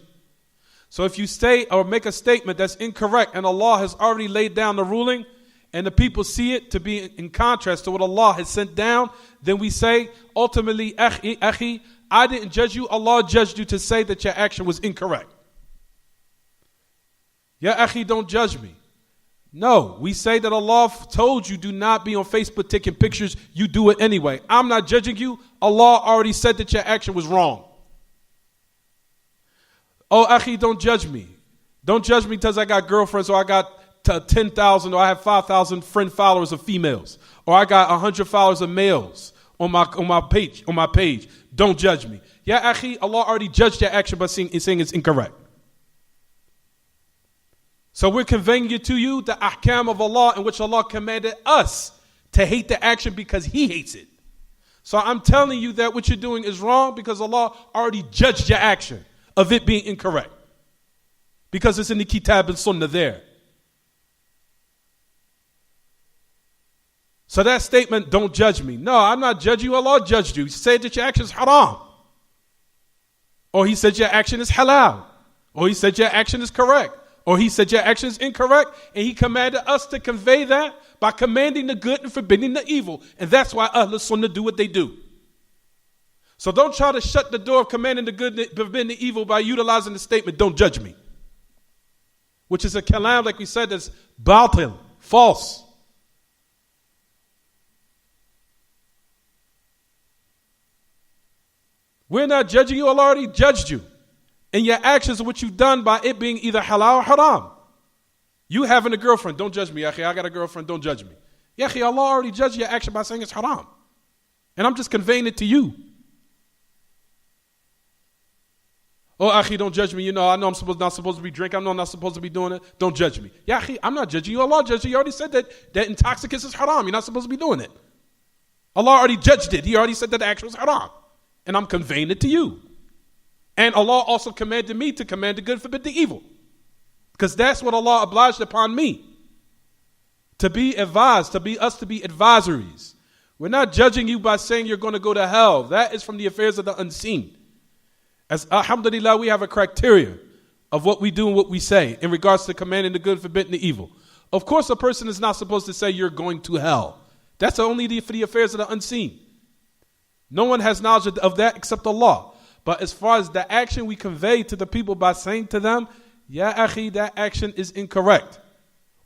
So if you say or make a statement that's incorrect and Allah has already laid down the ruling, and the people see it to be in contrast to what Allah has sent down, then we say, ultimately, akhi, I didn't judge you, Allah judged you to say that your action was incorrect. Ya akhi, don't judge me. No, we say that Allah told you do not be on Facebook taking pictures, you do it anyway. I'm not judging you, Allah already said that your action was wrong. Oh, akhi, don't judge me. Don't judge me because I got girlfriends or I got 10,000 or I have 5,000 friend followers of females or I got 100 followers of males on my page. Don't judge me. Yeah, akhi, Allah already judged your action by saying it's incorrect. So we're conveying to you the ahkam of Allah in which Allah commanded us to hate the action because He hates it. So I'm telling you that what you're doing is wrong because Allah already judged your action of it being incorrect. Because it's in the Kitab and Sunnah there. So that statement, don't judge me. No, I'm not judging you. Allah judged you. He said that your action is haram. Or He said your action is halal. Or He said your action is correct. Or He said your action is incorrect. And He commanded us to convey that by commanding the good and forbidding the evil. And that's why Ahlul Sunnah do what they do. So don't try to shut the door of commanding the good and forbidding the evil by utilizing the statement, don't judge me. Which is a kalam, like we said, that's batil, false. We're not judging you. Allah already judged you. And your actions are what you've done by it being either halal or haram. You having a girlfriend, don't judge me. Yakhi, I got a girlfriend, don't judge me. Yakhi, Allah already judged your action by saying it's haram. And I'm just conveying it to you. Oh, akhi, don't judge me. You know, I know I'm not supposed to be drinking. I know I'm not supposed to be doing it. Don't judge me. Yeah, akhi, I'm not judging you. Allah judged you. You already said that intoxicants is haram. You're not supposed to be doing it. Allah already judged it. He already said that the action was haram. And I'm conveying it to you. And Allah also commanded me to command the good, forbid the evil. Because that's what Allah obliged upon me. To be advised, to be advisories. We're not judging you by saying you're going to go to hell. That is from the affairs of the unseen. As alhamdulillah, we have a criteria of what we do and what we say in regards to commanding the good, forbidding the evil. Of course, a person is not supposed to say you're going to hell. That's only for the affairs of the unseen. No one has knowledge of that except Allah. But as far as the action we convey to the people by saying to them, Ya akhi, that action is incorrect.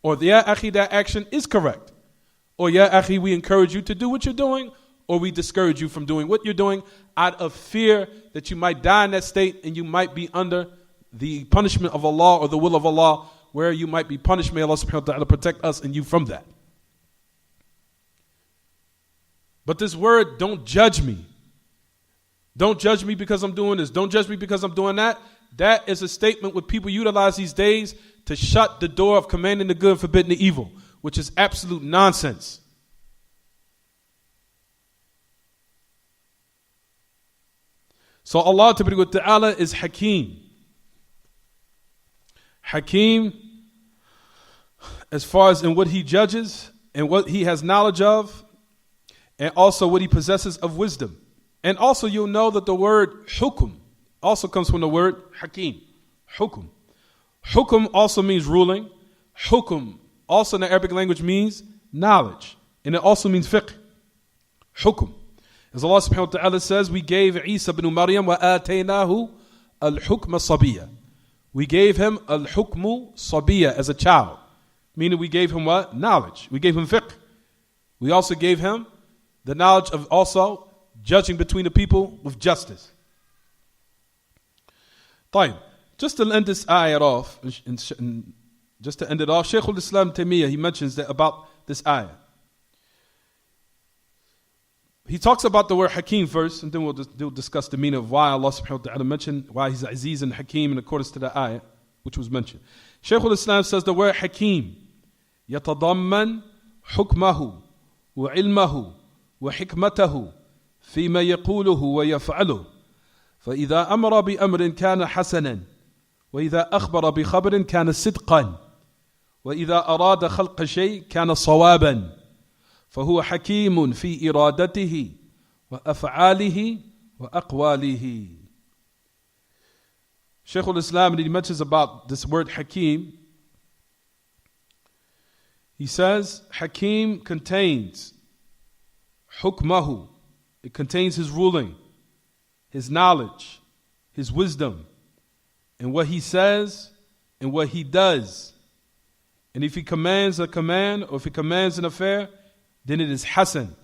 Or Ya akhi, that action is correct. Or Ya akhi, we encourage you to do what you're doing, or we discourage you from doing what you're doing out of fear that you might die in that state and you might be under the punishment of Allah or the will of Allah, where you might be punished. May Allah subhanahu wa ta'ala protect us and you from that. But this word, don't judge me. Don't judge me because I'm doing this. Don't judge me because I'm doing that. That is a statement what people utilize these days to shut the door of commanding the good and forbidding the evil, which is absolute nonsense. So Allah Ta'ala is Hakeem. Hakeem as far as in what He judges and what He has knowledge of, and also what He possesses of wisdom. And also you'll know that the word hukum also comes from the word hakim. Hukum. Hukum also means ruling. Hukum also in the Arabic language means knowledge. And it also means fiqh. Hukum. As Allah subhanahu wa ta'ala says, we gave Isa ibn Maryam wa ataynahu al-hukma sabiyya. We gave him al-hukmu sabiyya as a child. Meaning we gave him what? Knowledge. We gave him fiqh. We also gave him the knowledge of also judging between the people with justice. طيب. Just to end this ayah off, just to end it off, Shaykh al-Islam Taymiyyah, he mentions that about this ayah. He talks about the word Hakim first, and then we'll discuss the meaning of why Allah subhanahu wa ta'ala mentioned, why He's Aziz and Hakim in accordance to the ayah, which was mentioned. Shaykh al-Islam says the word Hakim, يتضمن حكمه وعلمه وحكمته فيما يقوله ويفعله فإذا أمر بأمر كان حسنا وإذا أخبر بخبر كان صدقا وإذا أراد خلق شيء كان صوابا فهو حكيم في إرادته وأفعاله وأقواله. Shaykh al-Islam, and he mentions about this word Hakim, he says Hakim contains hukmahu. It contains his ruling, his knowledge, his wisdom, and what he says and what he does. And if he commands a command or if he commands an affair, then it is hasan,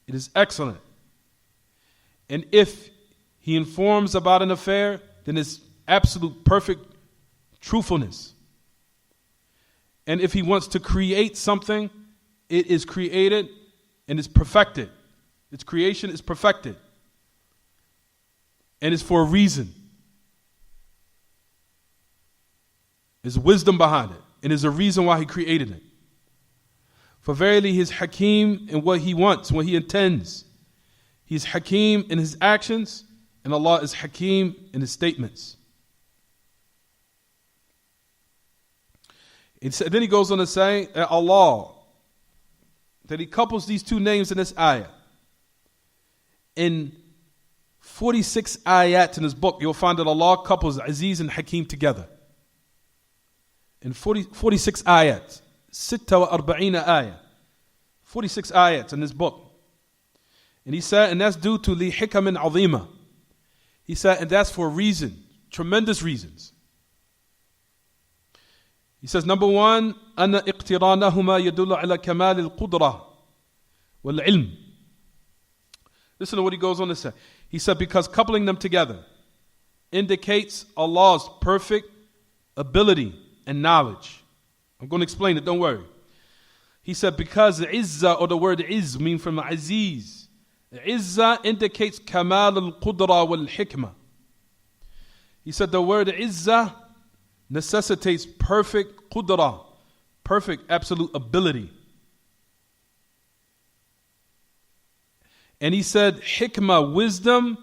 it is excellent. And if he informs about an affair, then it's absolute perfect truthfulness. And if he wants to create something, it is created and is perfected. Its creation is perfected. And it's for a reason. There's wisdom behind it. And there's a reason why he created it. For verily he is Hakim in what he wants, what he intends. He is Hakim in his actions, and Allah is Hakim in his statements. Then he goes on to say that Allah, that he couples these two names in this ayah. In 46 ayat in his book, you'll find that Allah couples Aziz and Hakim together. In 46 ayat, 46 ayah, 46 ayats in this book. And he said, and that's due to li hikamin azima. He said, and that's for a reason, tremendous reasons. He says, number one, أن اقترانهما يدل على كمال القدرة والعلم. Listen to what he goes on to say. He said, because coupling them together indicates Allah's perfect ability and knowledge. I'm going to explain it, don't worry. He said, because Izzah, or the word Izz, means from Aziz. Izzah indicates Kamal al-Qudra wal-Hikmah. He said the word Izzah necessitates perfect Qudra, perfect absolute ability. And he said Hikmah, wisdom,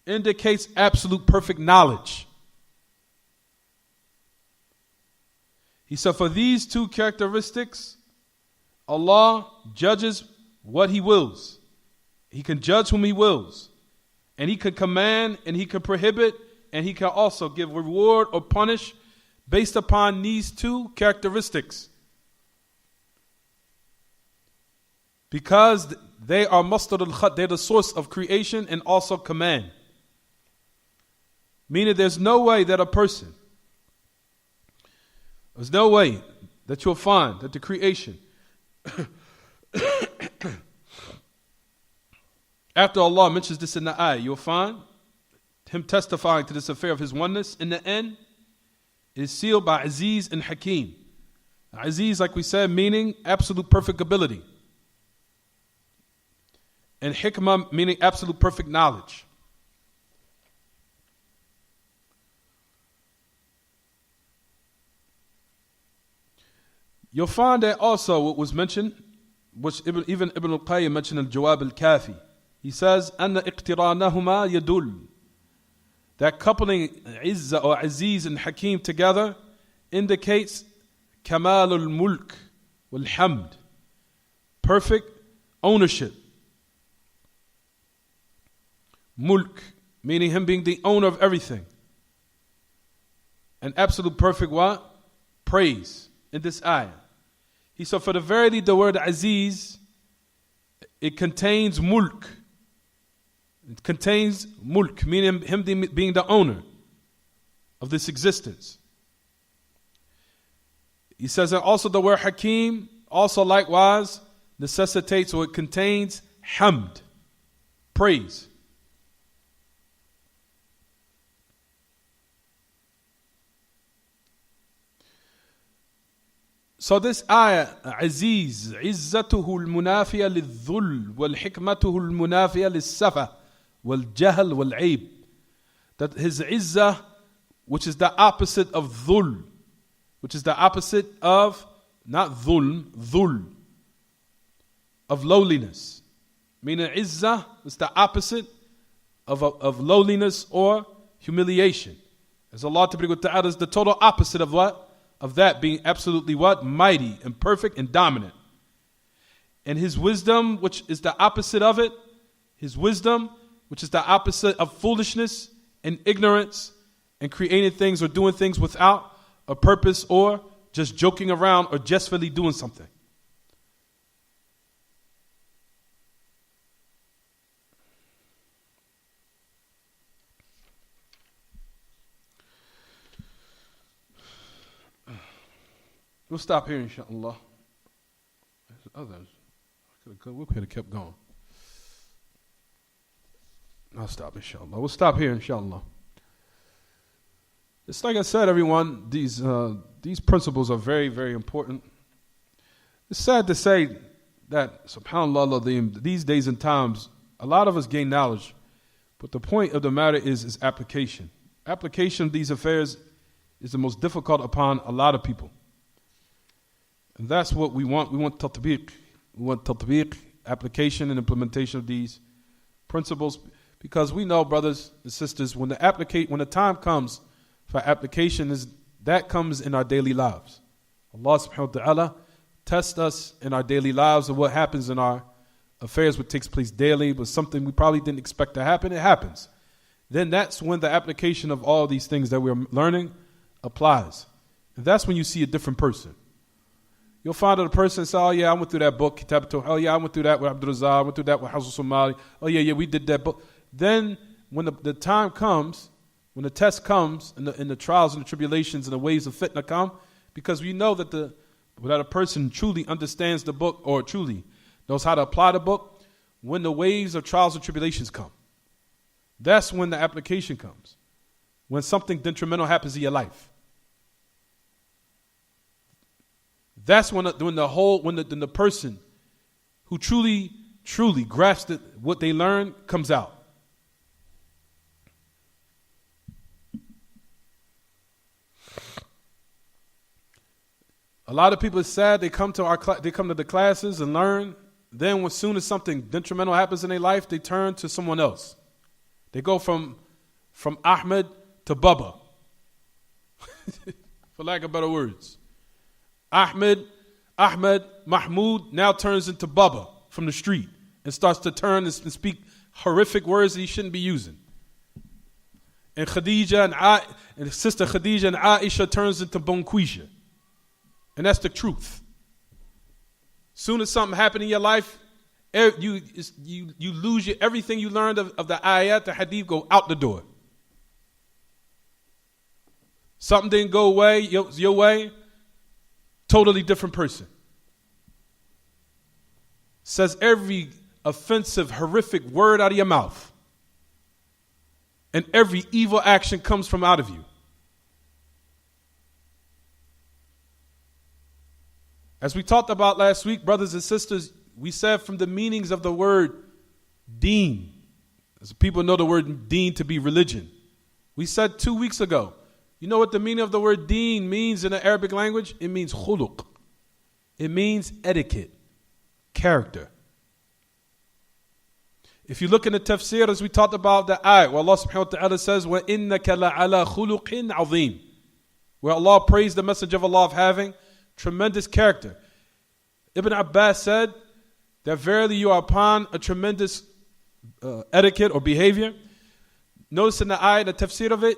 indicates absolute perfect knowledge. He said for these two characteristics, Allah judges what He wills. He can judge whom He wills. And He can command and He can prohibit, and He can also give reward or punish based upon these two characteristics. Because they are masdar al-khat, they're the source of creation and also command. Meaning there's no way that a person, there's no way that you'll find that the creation after Allah mentions this in the ayah, you'll find Him testifying to this affair of His oneness. In the end, it is sealed by Aziz and Hakim. Aziz, like we said, meaning absolute perfect ability. And Hikmah, meaning absolute perfect knowledge. You'll find that also what was mentioned, which even Ibn al-Qayyim mentioned in Jawab al-Kafi. He says, أَنَّ اِقْتِرَانَهُمَا يَدُلُّ, that coupling Izzah or Aziz and Hakim together indicates Kamal al-Mulk wal-Hamd, perfect ownership. Mulk, meaning Him being the owner of everything. And absolute perfect what? Praise in this ayah. He said, for the verily the word Aziz, it contains mulk. It contains mulk, meaning Him being the owner of this existence. He says that also the word Hakim also likewise necessitates, or it contains hamd, praise. So this ayah, Aziz, عزته المنافية للذل والحكمته المنافية للسفة والجهل والعيب. That His Izzah, which is the opposite of dhul, which is the opposite of, not dhul, of lowliness. Meaning Izzah is the opposite of lowliness or humiliation. As Allah Ta'ala is the total opposite of what? Of that being absolutely what? Mighty and perfect and dominant. And His wisdom, which is the opposite of it, His wisdom, which is the opposite of foolishness and ignorance and creating things or doing things without a purpose or just joking around or jestfully doing something. We'll stop here, inshallah. There's others. We could have kept going. I'll stop, inshallah. We'll stop here, inshallah. It's like I said, everyone, these principles are very, very important. It's sad to say that, subhanAllah, these days and times, a lot of us gain knowledge, but the point of the matter is application. Application of these affairs is the most difficult upon a lot of people. And that's what we want. We want tatbiq. We want tatbiq, application and implementation of these principles, because we know, brothers and sisters, when the time comes for application, that comes in our daily lives. Allah subhanahu wa ta'ala tests us in our daily lives, and what happens in our affairs, what takes place daily, but something we probably didn't expect to happen, it happens. Then that's when the application of all these things that we're learning applies. And that's when you see a different person. You'll find that a person say, oh yeah, I went through that book, Kitab Tawhid. Oh yeah, I went through that with AbdurRazzaaq, I went through that with Hamzah Somali. Oh yeah, we did that book. Then when the time comes, when the test comes, and the trials and the tribulations and the waves of fitna come, because we know that a person truly understands the book or truly knows how to apply the book, when the waves of trials and tribulations come, that's when the application comes. When something detrimental happens in your life. That's when the person who truly grasps what they learn comes out. A lot of people are sad. They come to the classes and learn. Then, as soon as something detrimental happens in their life, they turn to someone else. They go from Ahmed to Bubba, for lack of better words. Ahmed, Mahmoud now turns into Bubba from the street and starts to turn and speak horrific words that he shouldn't be using. And Khadija and sister Khadija and Aisha turns into Bonquisha. And that's the truth. Soon as something happens in your life, you lose everything you learned of the ayat, the hadith, go out the door. Something didn't go away your way, totally different person. Says every offensive, horrific word out of your mouth. And every evil action comes from out of you. As we talked about last week, brothers and sisters, we said from the meanings of the word deen, as people know the word deen to be religion. We said 2 weeks ago, you know what the meaning of the word deen means in the Arabic language? It means khuluq. It means etiquette, character. If you look in the tafsir, as we talked about the ayat, where Allah subhanahu wa ta'ala says, وَإِنَّكَ لَعَلَى خُلُقٍ عَظِيمٍ, where Allah praised the Messenger of Allah of having tremendous character. Ibn Abbas said that verily you are upon a tremendous etiquette or behavior. Notice in the ayat, the tafsir of it,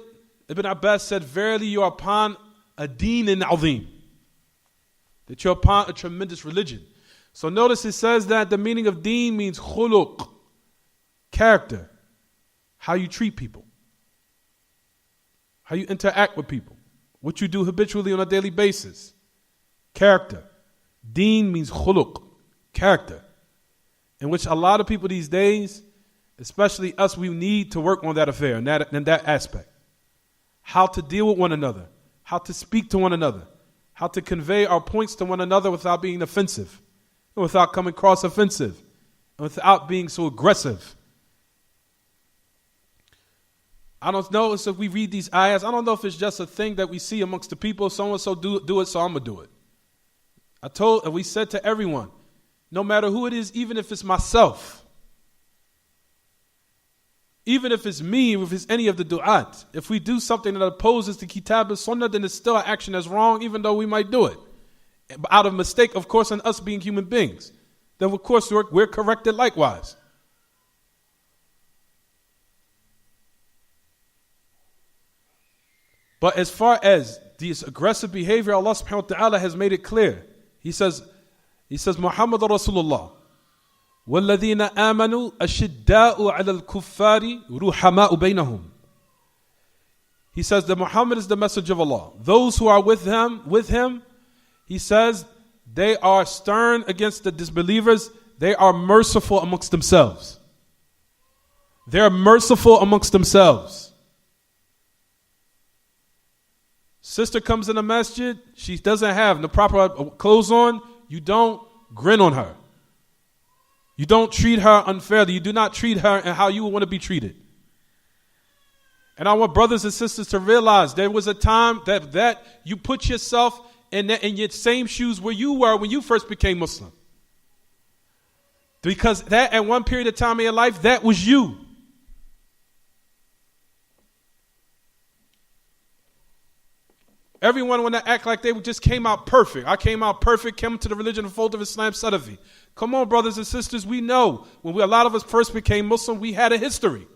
Ibn Abbas said, verily you are upon a deen in azim, that you're upon a tremendous religion. So notice it says that the meaning of deen means khuluq, character, how you treat people, how you interact with people, what you do habitually on a daily basis. Character. Deen means khuluq, character, in which a lot of people these days, especially us, we need to work on that affair, in that aspect. How to deal with one another, how to speak to one another, how to convey our points to one another without being offensive, and without coming across offensive, and without being so aggressive. I don't know if we read these ayahs, I don't know if it's just a thing that we see amongst the people. Someone so do it, so I'm going to do it. We said to everyone, no matter who it is, even if it's myself, even if it's me, if it's any of the du'at, if we do something that opposes the kitab and sunnah, then it's still an action that's wrong, even though we might do it. Out of mistake, of course, and us being human beings. Then, of course, we're corrected likewise. But as far as this aggressive behavior, Allah subhanahu wa ta'ala has made it clear. He says, Muhammad Rasulullah, وَالَّذِينَ آمَنُوا أَشِدَّاءُ عَلَى الْكُفَّارِ رُحَمَاءُ بَيْنَهُم. He says that Muhammad is the messenger of Allah. Those who are with him, he says, they are stern against the disbelievers. They are merciful amongst themselves. They are merciful amongst themselves. Sister comes in the masjid, she doesn't have the proper clothes on, you don't grin on her. You don't treat her unfairly. You do not treat her and how you would want to be treated. And I want brothers and sisters to realize there was a time that you put yourself in your same shoes where you were when you first became Muslim. Because that at one period of time in your life, that was you. Everyone want to act like they just came out perfect. I came out perfect, came to the religion of fold of Islam, Salafi. Come on, brothers and sisters, we know. When a lot of us first became Muslim, we had a history.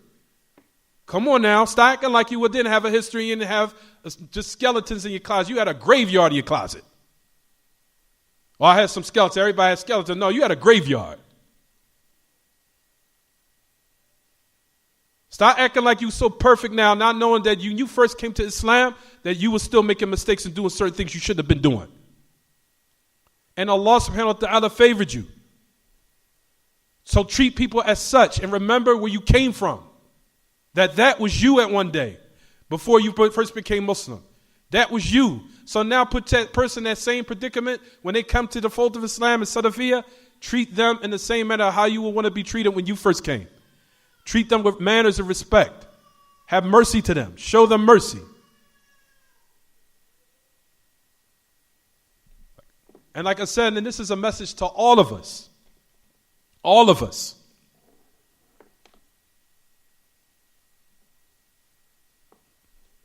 Come on now, stop acting like you didn't have a history and have just skeletons in your closet. You had a graveyard in your closet. Well, I had some skeletons. Everybody had skeletons. No, you had a graveyard. Stop acting like you so perfect now, not knowing that you first came to Islam, that you were still making mistakes and doing certain things you shouldn't have been doing. And Allah subhanahu wa ta'ala favored you. So treat people as such and remember where you came from. That was you at one day before you first became Muslim. That was you. So now put that person in that same predicament when they come to the fold of Islam and Salafiyah, treat them in the same manner how you would want to be treated when you first came. Treat them with manners of respect. Have mercy to them. Show them mercy. And like I said, and this is a message to all of us. All of us.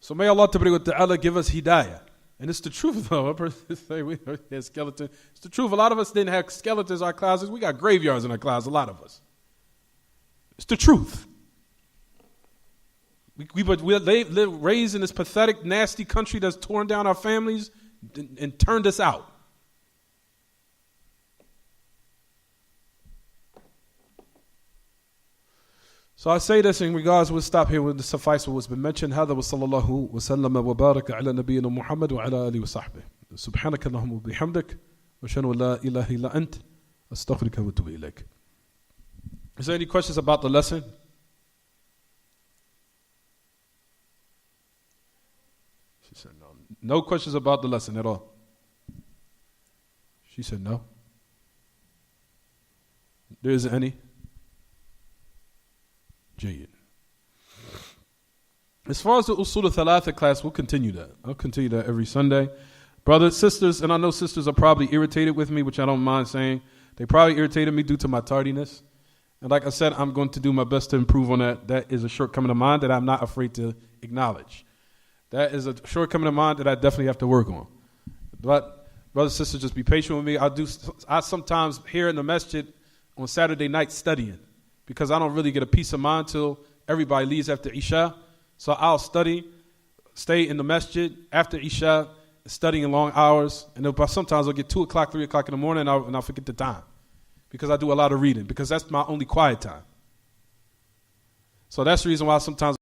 So may Allah Ta'ala give us hidayah. And it's the truth though. A person say we have skeleton. It's the truth. A lot of us didn't have skeletons in our closets. We got graveyards in our closets, a lot of us. It's the truth. We're raised in this pathetic, nasty country that's torn down our families and turned us out. So I say this in regards, we'll stop here with the suffice of what's been mentioned. هذا وصلى الله وسلم وبارك على نبينا محمد وعلى آله وصحبه. سبحانك اللهم وبحمدك وأشهد أن لا إله إلا أنت أستغفرك وأتوب إليك. Is there any questions about the lesson? She said no. No questions about the lesson at all. She said no. There isn't any. Jayid. As far as the Usul al-Thalatha class, we'll continue that. I'll continue that every Sunday. Brothers, sisters, and I know sisters are probably irritated with me, which I don't mind saying. They probably irritated me due to my tardiness. And like I said, I'm going to do my best to improve on that. That is a shortcoming of mine that I'm not afraid to acknowledge. That is a shortcoming of mine that I definitely have to work on. But brothers and sisters, just be patient with me. I sometimes here in the masjid on Saturday night studying because I don't really get a peace of mind till everybody leaves after Isha. So I'll study, stay in the masjid after Isha, studying long hours. And sometimes I'll get 2 o'clock, 3 o'clock in the morning and I'll forget the time. Because I do a lot of reading, because that's my only quiet time. So that's the reason why sometimes